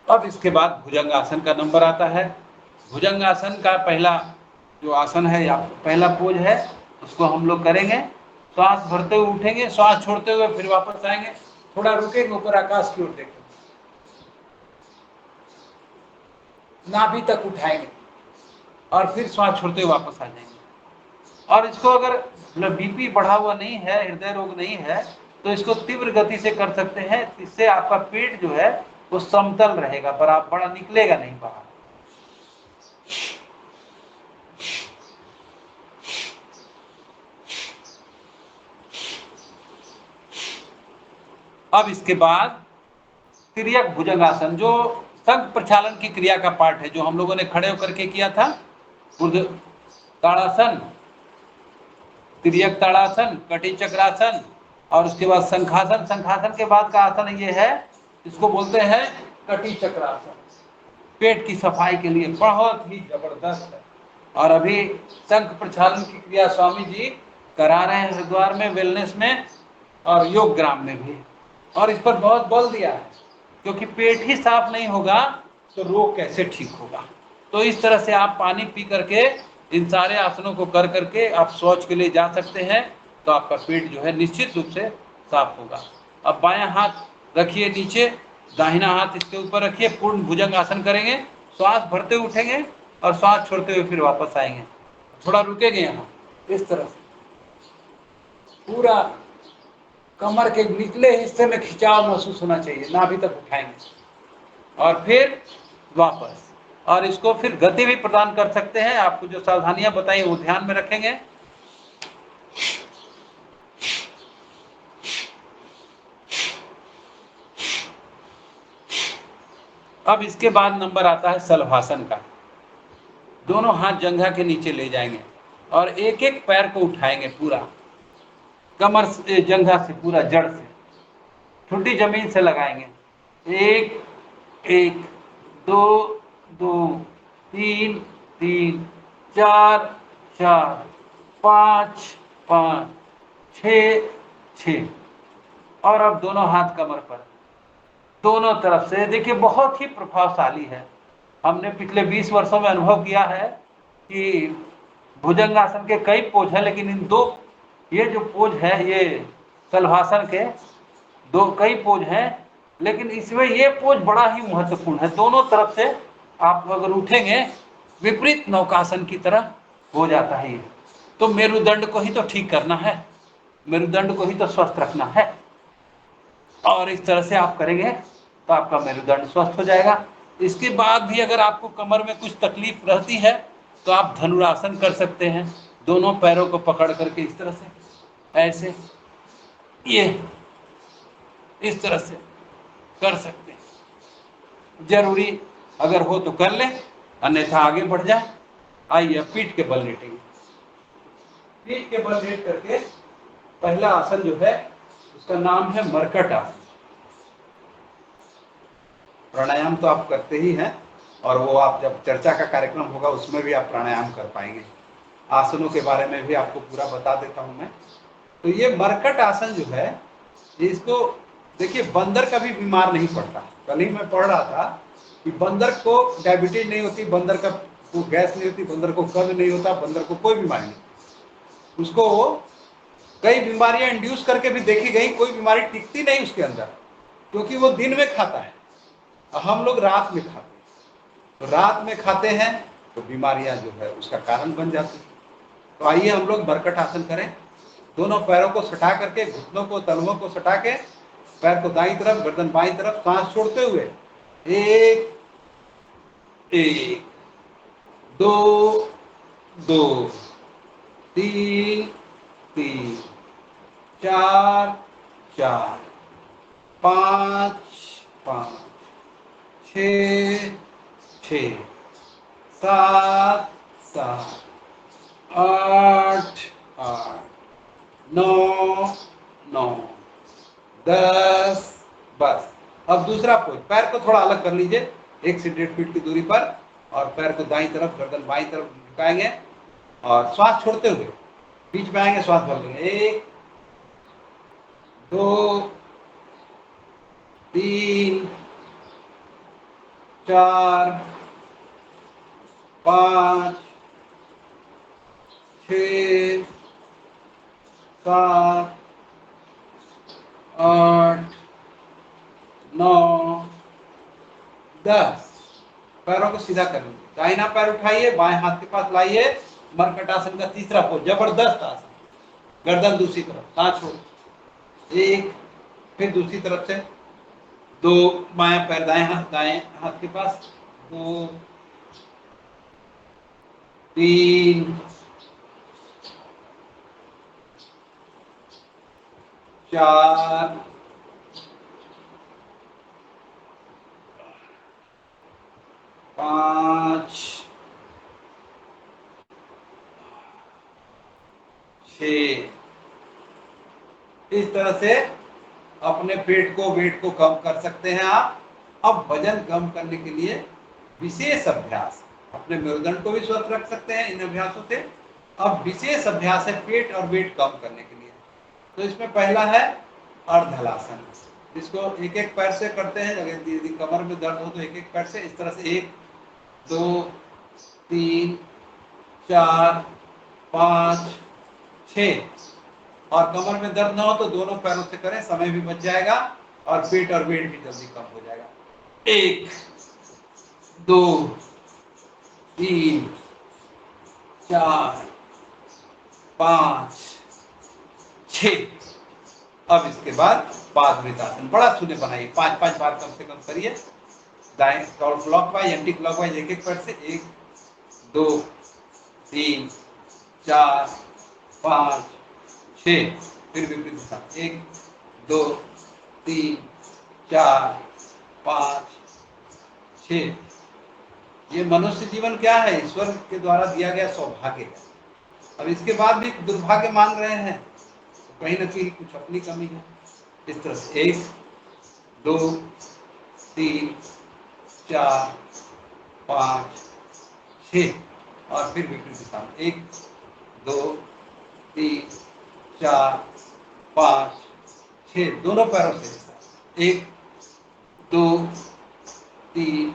अब इसके बाद भुजंगासन का नंबर आता है। भुजंगासन का पहला जो आसन है या पहला पोज है, उसको हम लोग करेंगे। श्वास भरते हुए उठेंगे, श्वास छोड़ते हुए फिर वापस आएंगे, थोड़ा रुकेंगे, ऊपर आकाश की ओर देखेंगे, नाभि तक उठाएंगे, और फिर श्वास छोड़ते हुए वापस आ जाएंगे। और इसको अगर मतलब बीपी बढ़ा हुआ नहीं है, हृदय रोग नहीं है, तो इसको तीव्र गति से कर सकते हैं। इससे आपका पेट जो है वो समतल रहेगा, बड़ा निकलेगा नहीं बाहर। अब इसके बाद तिर्यक भुजंगासन, जो संघ प्रक्षालन की क्रिया का पार्ट है, जो हम लोगों ने खड़े होकर के किया था। ऊर्ध्व ताड़ासन, तिर्यक ताड़ासन, कटी चक्रासन और उसके बाद शंखासन। शंखासन के बाद का आसन ये है, इसको बोलते हैं कटी चक्रासन। पेट की सफाई के लिए बहुत ही जबरदस्त है। और अभी शंख प्रक्षालन की क्रिया स्वामी जी करा रहे हैं हरिद्वार में, वेलनेस में और योग ग्राम में भी, और इस पर बहुत बल दिया है, क्योंकि पेट ही साफ नहीं होगा तो रोग कैसे ठीक होगा। तो इस तरह से आप पानी पी करके इन सारे आसनों को कर करके आप शौच के लिए जा सकते हैं, तो आपका पेट जो है निश्चित रूप से साफ होगा। अब बायां हाथ रखिए नीचे, दाहिना हाथ इसके ऊपर रखिए, पूर्ण भुजंग आसन करेंगे। श्वास भरते हुए उठेंगे और श्वास छोड़ते हुए फिर वापस आएंगे। थोड़ा रुकेंगे यहाँ, इस तरह से पूरा कमर के निचले हिस्से में खिंचाव महसूस होना चाहिए, नाभि तक उठाएंगे और फिर वापस। और इसको फिर गति भी प्रदान कर सकते हैं। आपको जो सावधानियां बताई वो ध्यान में रखेंगे। अब इसके बाद नंबर आता है सलभासन का। दोनों हाथ जंघा के नीचे ले जाएंगे और एक एक पैर को उठाएंगे, पूरा कमर से, जंघा से, पूरा जड़ से, ठुड्डी जमीन से लगाएंगे। एक एक, दो दो, तीन तीन, चार चार, पाँच पाँच, छ छ। और अब दोनों हाथ कमर पर, दोनों तरफ से। देखिए बहुत ही प्रभावशाली है। हमने पिछले 20 वर्षों में अनुभव किया है कि भुजंगासन के कई पोज हैं, लेकिन इन दो, ये जो पोज है ये सलभासन के दो कई पोज हैं, लेकिन इसमें ये पोज बड़ा ही महत्वपूर्ण है। दोनों तरफ से आप अगर उठेंगे विपरीत नौकासन की तरह हो जाता है ये। तो मेरुदंड को ही तो ठीक करना है, मेरुदंड को ही तो स्वस्थ रखना है, और इस तरह से आप करेंगे तो आपका मेरुदंड स्वस्थ हो जाएगा। इसके बाद भी अगर आपको कमर में कुछ तकलीफ रहती है तो आप धनुरासन कर सकते हैं। दोनों पैरों को पकड़ करके इस तरह से, ऐसे, ये इस तरह से कर सकते हैं। जरूरी अगर हो तो कर लें, अन्यथा आगे बढ़ जाए। आइए पीठ के बल लेटेंगे। पीठ के बल लेट करके पहला आसन जो है उसका नाम है मरकट आसन। प्राणायाम तो आप करते ही हैं, और वो आप जब चर्चा का कार्यक्रम होगा उसमें भी आप प्राणायाम कर पाएंगे। आसनों के बारे में भी आपको पूरा बता देता हूं मैं। तो ये मरकट आसन जो है, इसको देखिए, बंदर कभी बीमार नहीं पड़ता। कल ही मैं पढ़ रहा था कि बंदर को डायबिटीज नहीं होती, बंदर को गैस नहीं होती, बंदर को कब्ज नहीं होता, बंदर को कोई बीमारी नहीं। उसको कई बीमारियां इंड्यूस करके भी देखी गई, कोई बीमारी टिकती नहीं उसके अंदर, क्योंकि वो दिन में खाता है और हम लोग रात में खाते हैं। तो रात में खाते हैं तो बीमारियां जो है उसका कारण बन जाती है। तो आइए हम लोग मरकट आसन करें। दोनों पैरों को सटा करके, घुटनों को, तलवों को सटा के, पैर को दाईं तरफ, गर्दन बाईं तरफ, सांस छोड़ते हुए, एक एक, दो दो, तीन तीन, चार चार, पाँच पाँच, छ छ, सात सात, आठ आठ, नौ नौ, 10। बस। अब दूसरा पोज, पैर को थोड़ा अलग कर लीजिए 1 से 1.5 फीट की दूरी पर, और पैर को दाईं तरफ, गर्दन बाईं तरफ झुकाएंगे और श्वास छोड़ते हुए बीच में आएंगे, श्वास भर लेंगे। 1 2 3 4 5 6 7 8 9 10। पैरों को सीधा कर लीजिए, दाहिना पैर उठाइए, बाएं हाथ के पास लाइए। मरकट आसन का तीसरा पोज, जबरदस्त आसन। गर्दन दूसरी तरफ, सांस छोड़, 1, फिर दूसरी तरफ से 2, बायां पैर दाएं हाथ के पास, 2 3 4 6। इस तरह से अपने वेट को कम कर सकते हैं आप। अब वजन कम करने के लिए विशेष अभ्यास, अपने मेरुदंड को भी स्वस्थ रख सकते हैं इन अभ्यासों से। अब विशेष अभ्यास है पेट और वेट कम करने के लिए। तो इसमें पहला है अर्धहलासन, जिसको एक एक पैर से करते हैं। अगर यदि कमर में दर्द हो तो एक एक पैर से इस तरह से 1 2 3 4 5 6। और कमर में दर्द ना हो तो दोनों पैरों से करें, समय भी बच जाएगा और पेट और वेट भी जल्दी कम हो जाएगा। 1 2 3 4 5 6। अब इसके बाद पादवृतासन, बड़ा शून्य बनाइए, 5-5 बार कम से कम करिए। दाएं क्लॉकवाइज एंटी क्लॉकवाइज एक एक पैर से 1 2 3 4 5 6। फिर विपरीत दिशा 1 2 3 4 5 6। ये मनुष्य जीवन क्या है? ईश्वर के द्वारा दिया गया सौभाग्य है। अब इसके बाद भी दुर्भाग्य मांग रहे हैं तो कहीं ना कहीं कुछ अपनी कमी है। इस तरह से 1 2 3 4 5 6। और फिर विपरीत दिशा में 1 2 3 4 5 6, दोनों पैरों से 1 2 3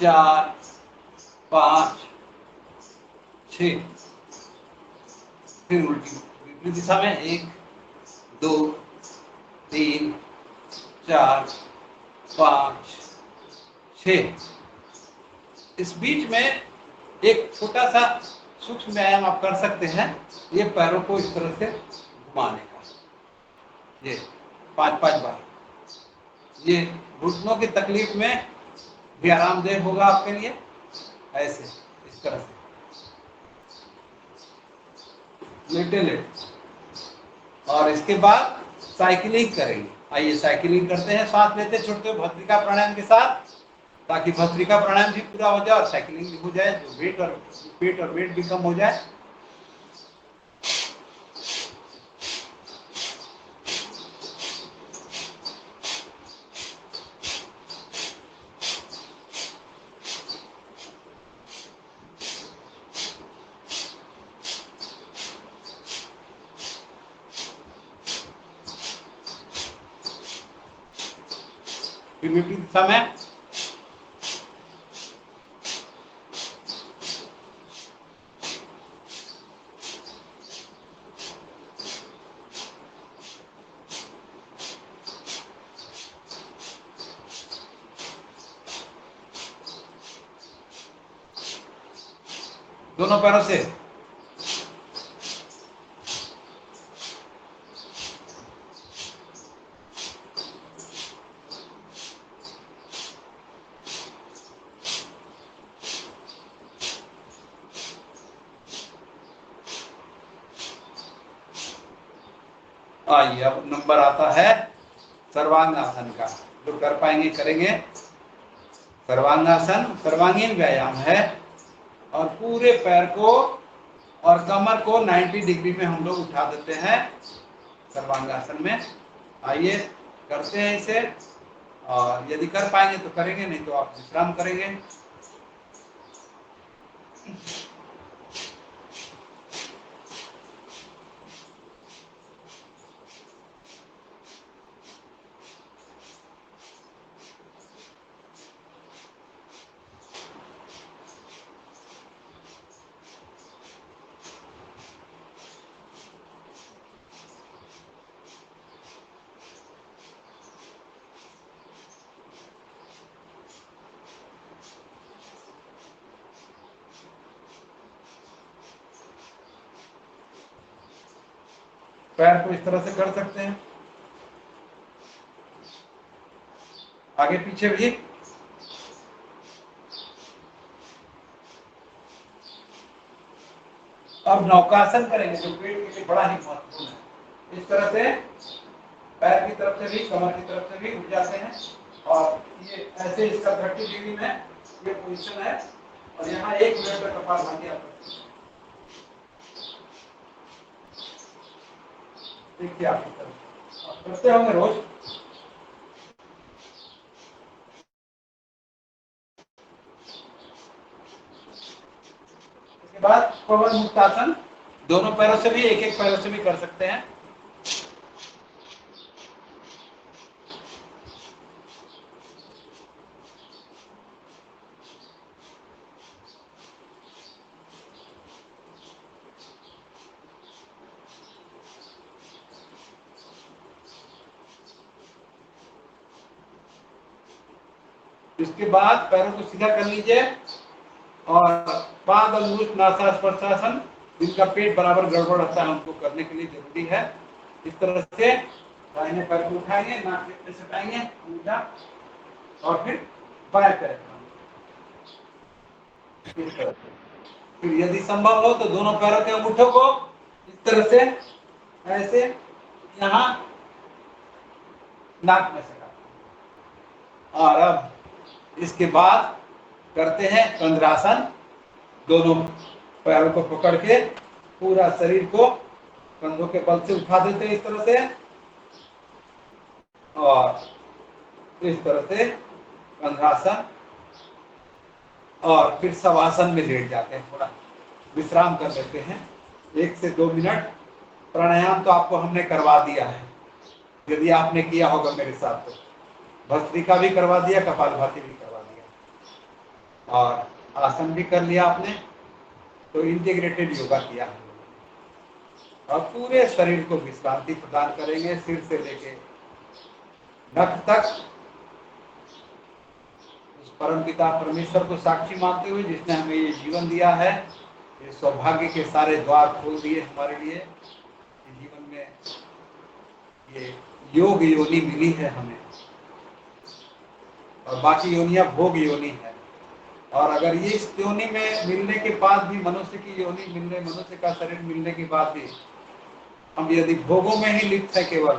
4 5 6। फिर उल्टी विपरीत दिशा में 1 2 3 4 5 6। इस बीच में एक छोटा सा सूक्ष्म व्यायाम आप कर सकते हैं, ये पैरों को इस तरह से घुमाने का, ये 5-5 बार। ये घुटनों की तकलीफ में भी आरामदेह होगा आपके लिए। ऐसे इस तरह से लेटे लेटे। और इसके बाद साइकिलिंग करेंगे। आइए साइकिलिंग करते हैं, सांस लेते छोड़ते भस्त्रिका प्राणायाम के साथ, ताकि भस्त्रिका प्राणायाम भी पूरा हो जाए और साइकिलिंग भी हो जाए, जो पेट और वेट भी कम हो जाए। विपरीत दिशा में दोनों पैरों से आइए अब नंबर आता है सर्वांगासन का। जो कर पाएंगे करेंगे। सर्वांगासन सर्वांगीण व्यायाम है और पूरे पैर को और कमर को 90 डिग्री में हम लोग उठा देते हैं सर्वांगासन में। आइए करते हैं इसे, और यदि कर पाएंगे तो करेंगे, नहीं तो आप विश्राम करेंगे। पैर को इस तरह से कर सकते हैं, आगे पीछे भी। अब नौकासन करेंगे जो पेट के लिए बड़ा ही महत्वपूर्ण है। इस तरह से पैर की तरफ से भी कमर की तरफ से भी उठ जाते हैं और ये ऐसे इसका 30 डिग्री में ये पोजीशन है और यहाँ 1 मिनट का कपालभाति आप करते हैं। देखिए आप करते होंगे रोज। इसके बाद पवन मुक्तासन, दोनों पैरों से भी, एक एक पैरों से भी कर सकते हैं। इसके बाद पैरों को सीधा कर लीजिए और पाद अंगुष्ठ नासा स्पर्शासन, जिनका पेट बराबर गड़बड़ रहता है उनको करने के लिए जरूरी है। इस तरह से दाहिने पैर को उठाएंगे, नाक पे सटाएंगे अंगूठा और फिर बाएं पैर इस तरह से। फिर यदि संभव हो तो दोनों पैरों के अंगूठों को इस तरह से ऐसे यहाँ नाक में सटा। और अब इसके बाद करते हैं कंद्रासन। दोनों पैरों को पकड़ के पूरा शरीर को कंधों के बल से उठा देते हैं इस तरह से, और इस तरह से कंद्रासन, और फिर शवासन में लेट जाते हैं, थोड़ा विश्राम कर लेते हैं 1 से 2 मिनट। प्राणायाम तो आपको हमने करवा दिया है, यदि आपने किया होगा मेरे साथ तो भस्त्रिका भी करवा दिया, कपालभाति भी करवा दिया, और आसन भी कर लिया आपने, तो इंटीग्रेटेड योगा किया है। और पूरे शरीर को विश्रांति प्रदान करेंगे, सिर से लेके नख तक, उस परमपिता परमेश्वर को साक्षी मानते हुए जिसने हमें ये जीवन दिया है, ये सौभाग्य के सारे द्वार खोल दिए हमारे लिए। जीवन में ये योग योनि मिली है हमें, और बाकी योनियां भोग योनि है। और अगर ये इस योनि में मिलने के बाद भी, मनुष्य की योनि मिलने, मनुष्य का शरीर मिलने के बाद भी हम यदि भोगों में ही लिप्त है केवल,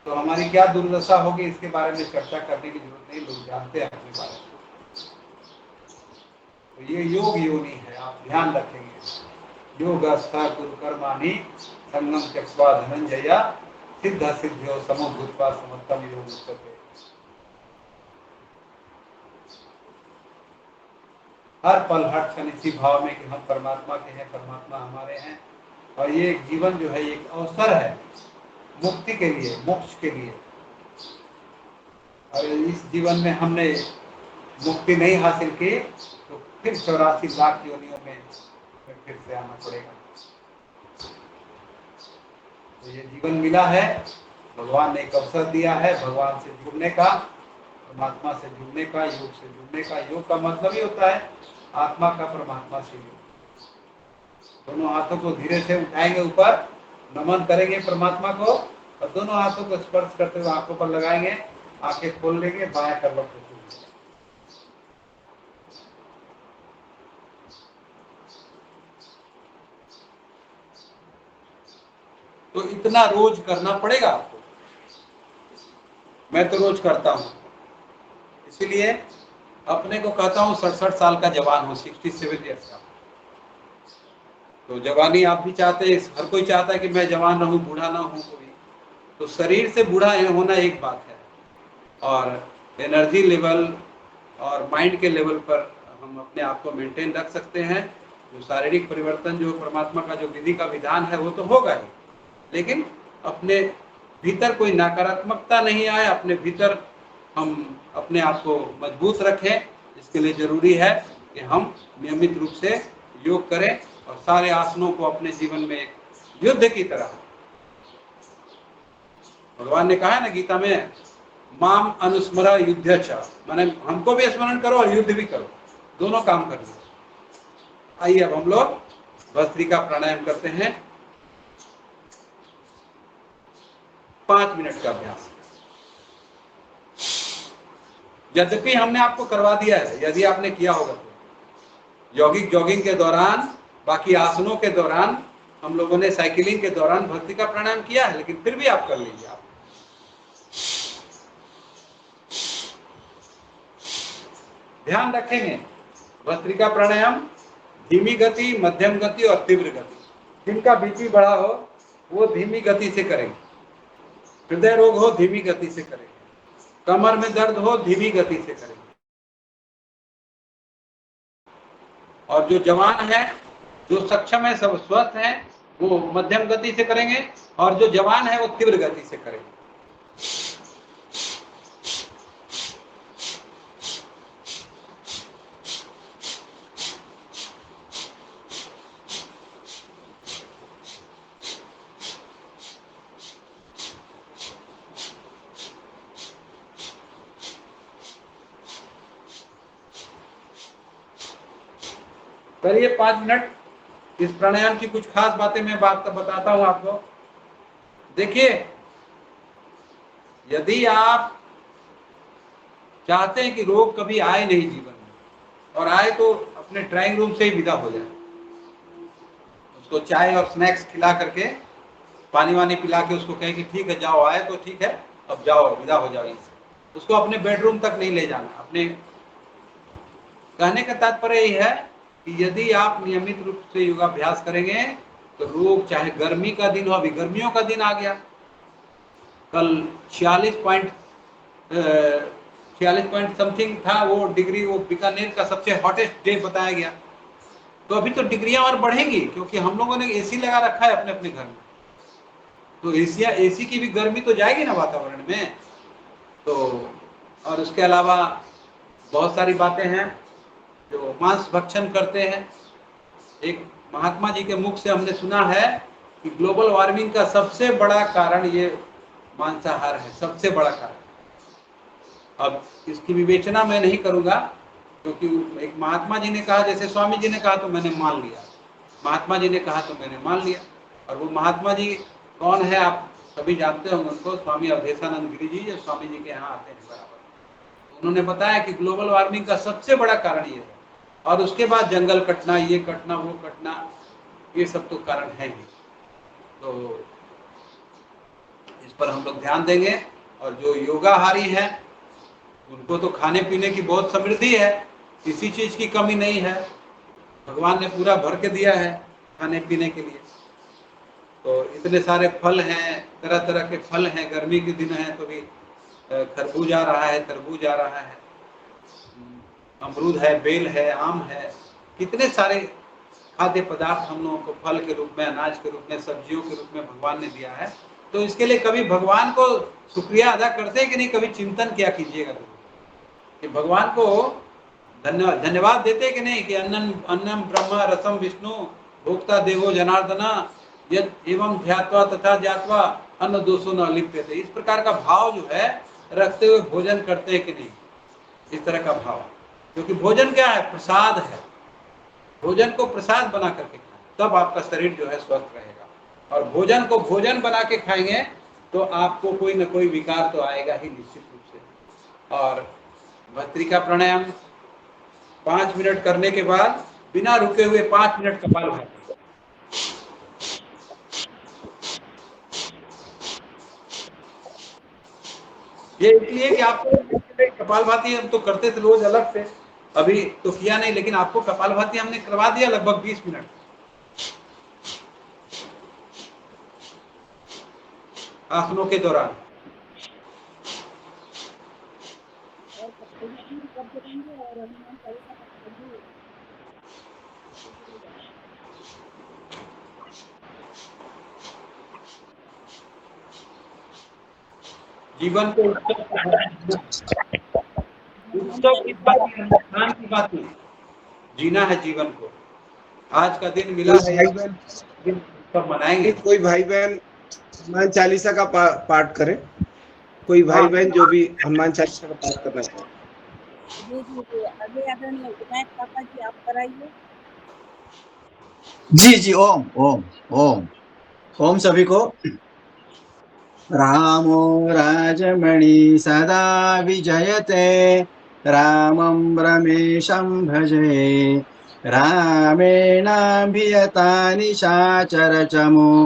तो हमारी क्या दुर्दशा होगी, इसके बारे में चर्चा करने की जरूरत नहीं, लोग जानते हैं अपने बारे में। तो ये योग योनि है, आप ध्यान रखेंगे। योगस्थ गुरु कर्माणि संगम त्यक्त्वा धनंजय सिद्ध सिद्ध्यो समो भूत्वा समर्थम योग उच्यते। हर पल हर क्षण इसी भाव में कि हम परमात्मा के हैं, परमात्मा हमारे हैं, और ये जीवन जो है एक अवसर है मुक्ति के लिए, मोक्ष के लिए। और इस जीवन में हमने मुक्ति नहीं हासिल की तो फिर 84 लाख योनियों में फिर से आना पड़ेगा। तो ये जीवन मिला है, भगवान ने एक अवसर दिया है भगवान से जुड़ने का, परमात्मा से जुड़ने का, योग से जुड़ने का। योग का मतलब ही होता है आत्मा का परमात्मा से योग। दोनों हाथों को धीरे से उठाएंगे ऊपर, नमन करेंगे परमात्मा को, और दोनों हाथों को स्पर्श करते हुए आंखों पर लगाएंगे, आंखें खोल लेंगे, बाएं करवट को छूएंगे। तो इतना रोज करना पड़ेगा आपको। मैं तो रोज करता हूं, इसीलिए अपने को कहता हूं 67 साल का जवान हो, 67 ईयर्स का। तो जवानी आप भी चाहते हैं, हर कोई चाहता है कि मैं जवान रहूं, बूढ़ा ना हूं कोई। तो शरीर से बूढ़ा होना एक बात है, और एनर्जी लेवल और माइंड के लेवल पर हम अपने आप को मेंटेन रख सकते हैं। जो शारीरिक परिवर्तन, जो परमात्मा का जो विधि का विधान है वो तो होगा ही, लेकिन अपने भीतर कोई नकारात्मकता नहीं आए, अपने भीतर हम अपने आप को मजबूत रखें। इसके लिए जरूरी है कि हम नियमित रूप से योग करें और सारे आसनों को अपने जीवन में एक युद्ध की तरह, भगवान ने कहा है ना गीता में, माम अनुस्मरा युद्ध च, माने हमको भी स्मरण करो और युद्ध भी करो, दोनों काम कर लो। आइए अब हम लोग भस्त्रिका प्राणायाम करते हैं, 5 मिनट का अभ्यास। यद्यपि हमने आपको करवा दिया है, यदि आपने किया होगा तो यौगिक जॉगिंग के दौरान, बाकी आसनों के दौरान, हम लोगों ने साइकिलिंग के दौरान भस्त्रिका प्राणायाम किया है, लेकिन फिर भी आप कर लीजिए। आप ध्यान रखेंगे भस्त्रिका प्राणायाम धीमी गति, मध्यम गति और तीव्र गति। जिनका बीपी बढ़ा हो वो धीमी गति से करेंगे। हृदय रोग हो, धीमी गति से करेंगे। कमर में दर्द हो, धीमी गति से करेंगे। और जो जवान है, जो सक्षम है, सब स्वस्थ है, वो मध्यम गति से करेंगे। और जो जवान है वो तीव्र गति से करेंगे। करिए 5 मिनट। इस प्राणायाम की कुछ खास बातें मैं बताता हूं आपको। देखिए, यदि आप चाहते हैं कि रोग कभी आए नहीं जीवन में, और आए तो अपने ड्राइंग रूम से ही विदा हो जाए, उसको चाय और स्नैक्स खिला करके, पानी वानी पिला के उसको कहें कि ठीक है जाओ, आए तो ठीक है, अब जाओ, विदा हो जाओ इससे। उसको अपने बेडरूम तक नहीं ले जाना। अपने कहने का तात्पर्य यही है कि यदि आप नियमित रूप से योगाभ्यास करेंगे तो रोग, चाहे गर्मी का दिन हो, अभी गर्मियों का दिन आ गया, कल 46 पॉइंट समथिंग था वो डिग्री, वो बीकानेर का सबसे हॉटेस्ट डे बताया गया। तो अभी तो डिग्रियां और बढ़ेंगी, क्योंकि हम लोगों ने एसी लगा रखा है अपने अपने घर में। तो एसी की भी गर्मी तो जाएगी ना वातावरण में। तो और उसके अलावा बहुत सारी बातें हैं। जो मांस भक्षण करते हैं, एक महात्मा जी के मुख से हमने सुना है कि ग्लोबल वार्मिंग का सबसे बड़ा कारण ये मांसाहार है, सबसे बड़ा कारण। अब इसकी विवेचना मैं नहीं करूंगा, क्योंकि एक महात्मा जी ने कहा, जैसे स्वामी जी ने कहा तो मैंने मान लिया, महात्मा जी ने कहा तो मैंने मान लिया। और वो महात्मा जी कौन है आप सभी जानते होंगे उनको, स्वामी अवधेशानंद गिरी जी, जो स्वामी जी के यहाँ आते हैं बराबर। उन्होंने बताया कि ग्लोबल वार्मिंग का सबसे बड़ा कारण ये है, और उसके बाद जंगल कटना, ये कटना, वो कटना, ये सब तो कारण है ही। तो इस पर हम लोग ध्यान देंगे। और जो योगाहारी है उनको तो खाने पीने की बहुत समृद्धि है, किसी चीज की कमी नहीं है, भगवान ने पूरा भर के दिया है खाने पीने के लिए। तो इतने सारे फल हैं, तरह तरह के फल हैं, गर्मी के दिन है तो भी खरबूज आ रहा है, तरबूज आ रहा है, अमरूद है, बेल है, आम है, कितने सारे खाद्य पदार्थ हम लोगों को फल के रूप में, अनाज के रूप में, सब्जियों के रूप में भगवान ने दिया है। तो इसके लिए कभी भगवान को शुक्रिया अदा करते हैं कि नहीं, कभी चिंतन किया कीजिएगा कि भगवान को धन्यवाद देते कि नहीं, कि अन्नम ब्रह्म रसम विष्णु भोक्ता देवो जनार्दना यद एवं ध्यात्वा तथा ज्ञात्वा अन्न दोषो न लिप्यते। इस प्रकार का भाव जो है रखते हुए भोजन करते हैं कि नहीं, इस तरह का भाव। क्योंकि भोजन क्या है, प्रसाद है। भोजन को प्रसाद बना करके खाएं, तब आपका शरीर जो है स्वस्थ रहेगा। और भोजन को भोजन बना के खाएंगे तो आपको कोई न कोई विकार तो आएगा ही निश्चित रूप से। और भस्त्रिका प्राणायाम 5 मिनट करने के बाद बिना रुके हुए 5 मिनट कपालभाति। ये इसलिए कि आपको कपालभाति हम तो करते थे रोज अलग से, अभी तो किया नहीं, लेकिन आपको कपालभाति हमने करवा दिया लगभग 20 मिनट आसनों के दौरान। जीवन को उत्सव की बात, अनुष्ठान की बात नहीं, जीना है जीवन को। आज का दिन मिला है, दिन सब मनाएंगे। कोई भाई बहन हनुमान चालीसा का पाठ करे, कोई भाई बहन जो भी हनुमान चालीसा का पाठ करना चाहे। आगे आदरणीय विनायक पापा जी आप कराइए। जी जी, ओम ओम ओम ओम सभी को। रामो राजमणि सदा विजयते, रामं रमेशं भजे, रामेणाभियता निशाचरचमो,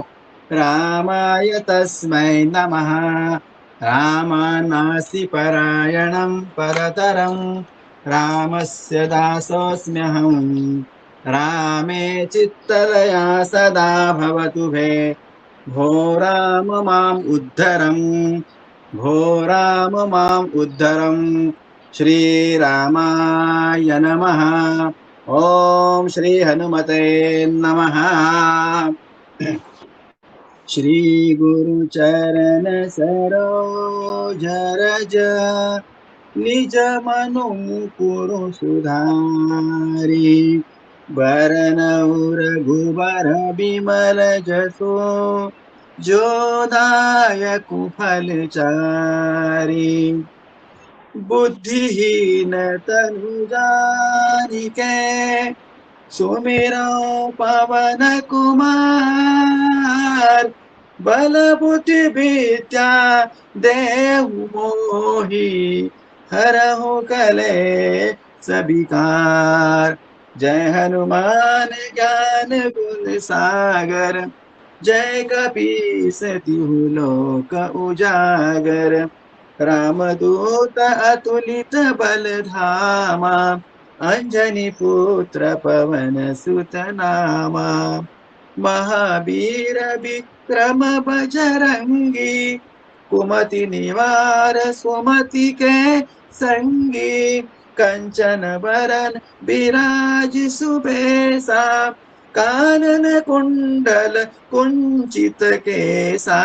रामाय तस्मै नमः। रामानास्ति परायणं परतरं, रामस्य दासोऽस्म्यहम्। रामे चित्तदया सदा भवतु भे, भो राम माम् उद्धरम् भो राम माम् उद्धरम् श्रीरामाय नमः। ओम श्री हनुमते नमः। श्री गुरु चरण सरोज रज निज मनु कुरु सुधारी। बरनउँ रघुबर बिमल जसु जो दायक फल चारि। बुद्धिहीन तनु जानिके सुमिरो पवन कुमार। बल बुद्धि विद्या देहु मोहि हरहु कले सबिकार। जय हनुमान ज्ञान गुण सागर जय कपीस तिहु लोक उजागर। रामदूत अतुलित बल धामा अंजनी पुत्र पवन सुत नामा। महावीर विक्रम बजरंगी कुमति निवार सुमति के संगी। कंचन बरन बिराज सुबेसा कानन कुंडल कुंचित केसा।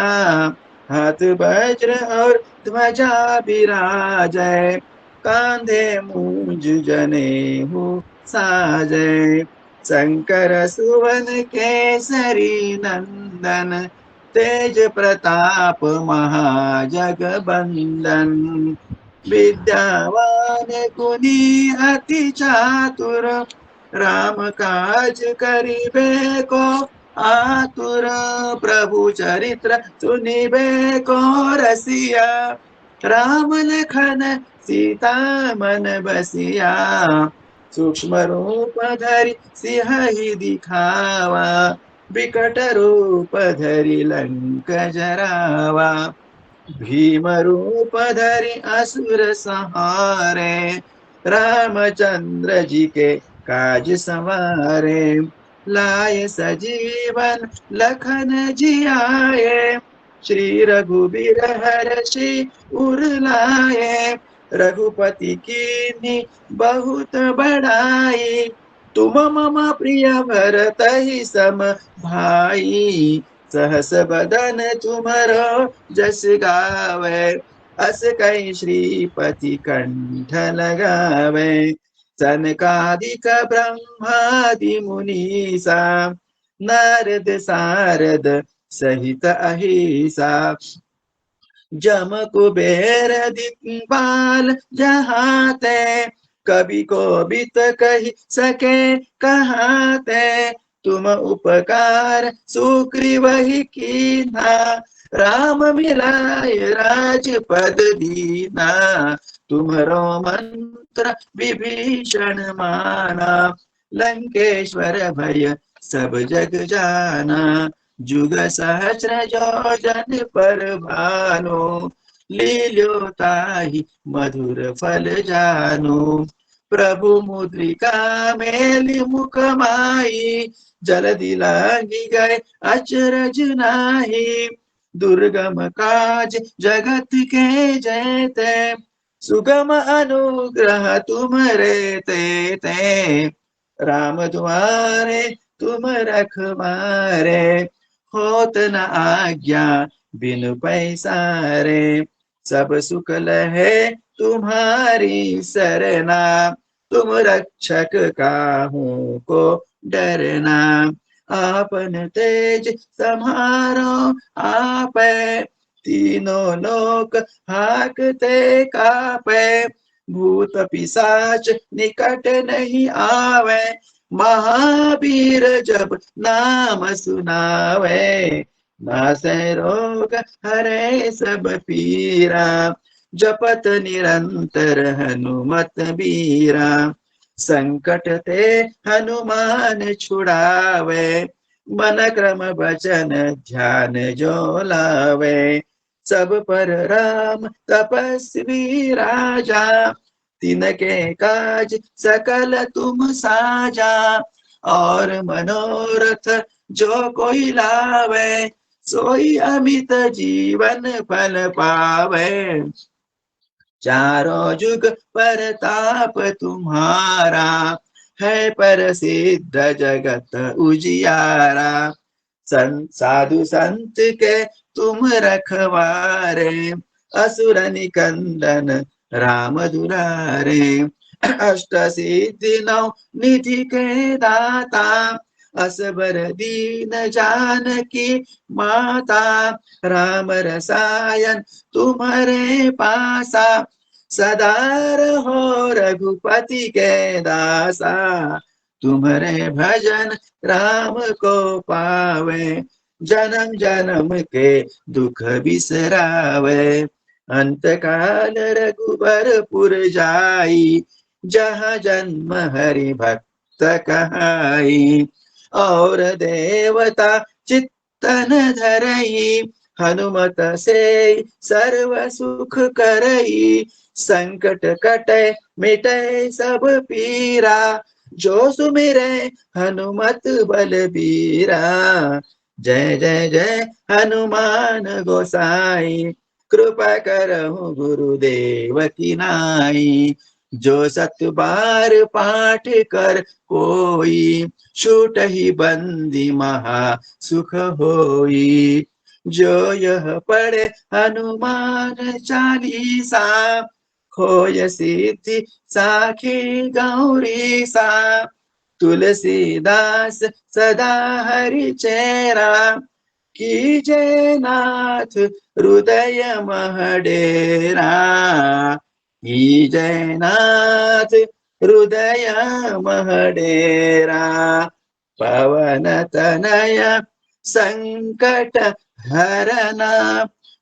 हाथ वज्र और ध्वजा बिराजै कांधे मूंज जनेऊ साजै। शंकर सुवन केसरी नंदन तेज प्रताप महाजगबंदन। विद्यावान गुणी अति चातुर राम काज करिबे को आतुर। प्रभु चरित्र सुनिबे को रसिया राम लखन सीता मन बसिया। सूक्ष्म रूप धरि सिंहि दिखावा विकट रूप धरि लंक जरावा। भीम रूप धरि असुर संहारे रामचंद्र जी के काज संवारे। लाए सजीवन लखन जियाए श्री रघुबीर हरषि उर लाए। रघुपति कीन्ही बहुत बड़ाई तुम मम प्रिय भरतहि सम भाई। सहस बदन तुमरो जस गावे अस कहि श्रीपति कंठ लगावे। सनकादिक ब्रह्मादि मुनीसा नारद सारद सहित अहिसा। जम कुबेर दिक्पाल जहाते कवि कोविद कहि सके कहाते। तुम उपकार सुग्रीवहि कीन्हा राम मिलाय राजपद दीना। तुम्हरो मंत्र विभीषण माना लंकेश्वर भय सब जग जाना। जुग सहस्र योजन पर भानु लील्यो ताहि मधुर फल जानु। प्रभु मुद्रिका मेलि मुख माही जलधि लांघि गए अचरज नाही। दुर्गम काज जगत के जेते सुगम अनुग्रह तुम्हरे तेते। राम द्वारे तुम रखवारे होत न आज्ञा बिनु पैसारे। सब सुख लहे तुम्हारी सरना तुम रक्षक काहू को डरना। आपन तेज सम्हारो आपै तीनों लोक हाकते कापै। भूत पिशाच निकट नहीं आवे महावीर जब नाम सुनावे। नासै रोग हरे सब पीरा जपत निरंतर हनुमत बीरा। संकट ते हनुमान छुड़ावे मन क्रम वचन ध्यान जो लावे। सब पर राम तपस्वी राजा तिनके काज सकल तुम साजा। और मनोरथ जो कोई लावे सोई अमित जीवन फल पावे। चारों जुग परताप तुम्हारा, है पर सिद्ध जगत उजियारा। साधु संत के तुम रखवारे, असुर निकंदन राम दुलारे। अष्ट सिद्धि नौ निधि के दाता, असबर दीन जानकी माता। राम रसायन तुम्हारे पासा, सदा रहो रघुपति के दासा। तुम्हारे भजन राम को पावे, जन्म जन्म के दुख बिसरावे। अंत काल रघुबरपुर जाई, जहाँ जन्म हरि भक्त कहाई। और देवता चित्तन धरई, हनुमत से सर्व सुख करई। संकट कटे मिटे सब पीरा, जो सुमिरे हनुमत बलबीरा। जय जय जय हनुमान गोसाई, कृपा करहु गुरुदेव की नाई। जो सत बार पाठ कर कोई, छूट ही बंदी महा सुख होई। जो यह पढ़े हनुमान चालीसा, खोय सिद्धि साखी गौरी सा। तुलसीदास सदा हरि चेरा, कीजय नाथ हृदय महडेरा। कीजय नाथ हृदय महडेरा। पवन तनय संकट हरना,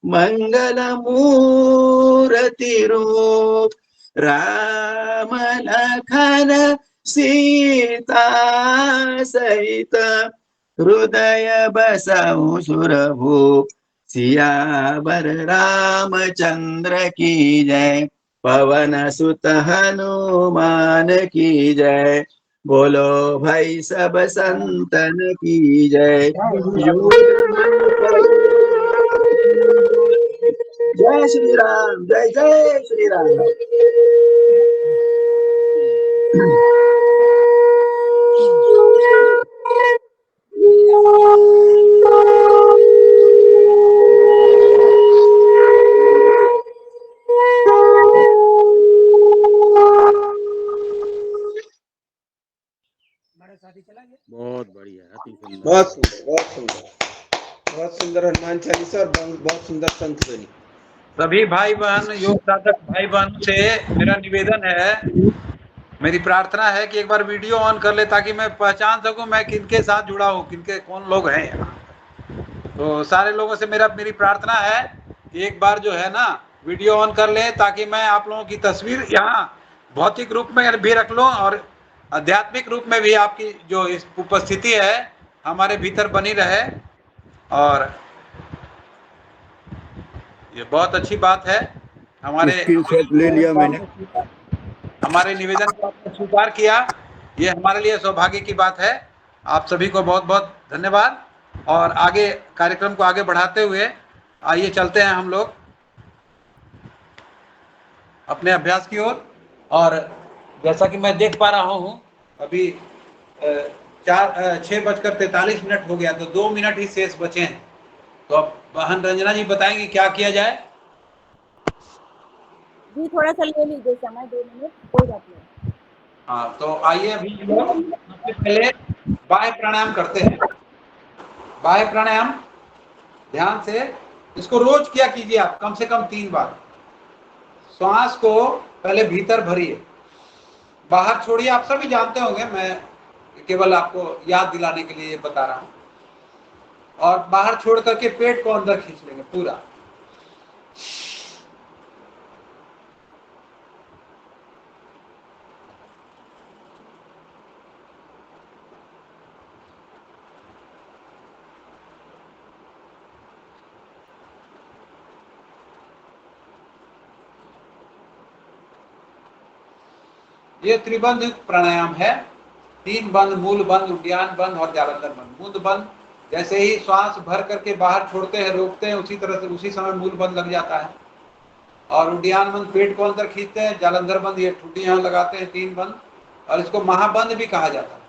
मंगल मूर्ति रूप। राम लखन सीता सहित, हृदय बसहु सुरभूप। सियावर रामचंद्र की जय, पवन सुत हनुमान की जय। बोलो भाई सब संतन की जय। जय श्री राम, जय जय श्री राम। बहुत बढ़िया, अति सुंदर। बहुत सुंदर, बहुत सुंदर, बहुत सुंदर हनुमान चालीसा और बहुत सुंदर संत ध्वनि। सभी भाई बहन, योग साधक भाई बहन से मेरा निवेदन है, मेरी प्रार्थना है कि एक बार वीडियो ऑन कर ले, ताकि मैं पहचान सकूं मैं किनके साथ जुड़ा हूं, किनके कौन लोग हैं यहाँ। तो सारे लोगों से मेरी प्रार्थना है कि एक बार जो है ना वीडियो ऑन कर लें, ताकि मैं आप लोगों की तस्वीर यहाँ भौतिक रूप में भी रख लूँ और आध्यात्मिक रूप में भी आपकी जो इस उपस्थिति है हमारे भीतर बनी रहे। और ये बहुत अच्छी बात है। स्क्रीनशॉट ले लिया मैंने। हमारे निवेदन को आपने स्वीकार किया, ये हमारे लिए सौभाग्य की बात है। आप सभी को बहुत बहुत धन्यवाद। और आगे कार्यक्रम को आगे बढ़ाते हुए आइए चलते हैं हम लोग अपने अभ्यास की ओर। और जैसा कि मैं देख पा रहा हूँ अभी 6:43 हो गया, तो 2 मिनट ही शेष बचे हैं। तो अब बहन रंजना जी बताएंगे क्या किया जाए। जी थोड़ा सा ले लीजिए समय, 2 मिनट, कोई बात नहीं। हाँ, तो आइए अभी सबसे पहले बाह्य प्राणायाम करते हैं। बाह्य प्राणायाम ध्यान से, इसको रोज किया कीजिए आप, कम से कम 3 बार। श्वास को पहले भीतर भरिए, बाहर छोड़िए। आप सभी जानते होंगे, मैं केवल आपको याद दिलाने के लिए बता रहा हूं। और बाहर छोड़ करके पेट को अंदर खींच लेंगे पूरा। ये त्रिबंध प्राणायाम है। 3 बंद, मूल बंद, उद्यान बंद और जालंधर बंद। मूल बंद जैसे ही श्वास भर करके बाहर छोड़ते हैं, रोकते हैं, उसी तरह से उसी समय मूल बंद लग जाता है। और उड्डयन बंद पेट को अंदर खींचते हैं, जालंधर बंद ये ठुड्डी यहाँ लगाते हैं 3 बंद, और इसको महाबंद भी कहा जाता है।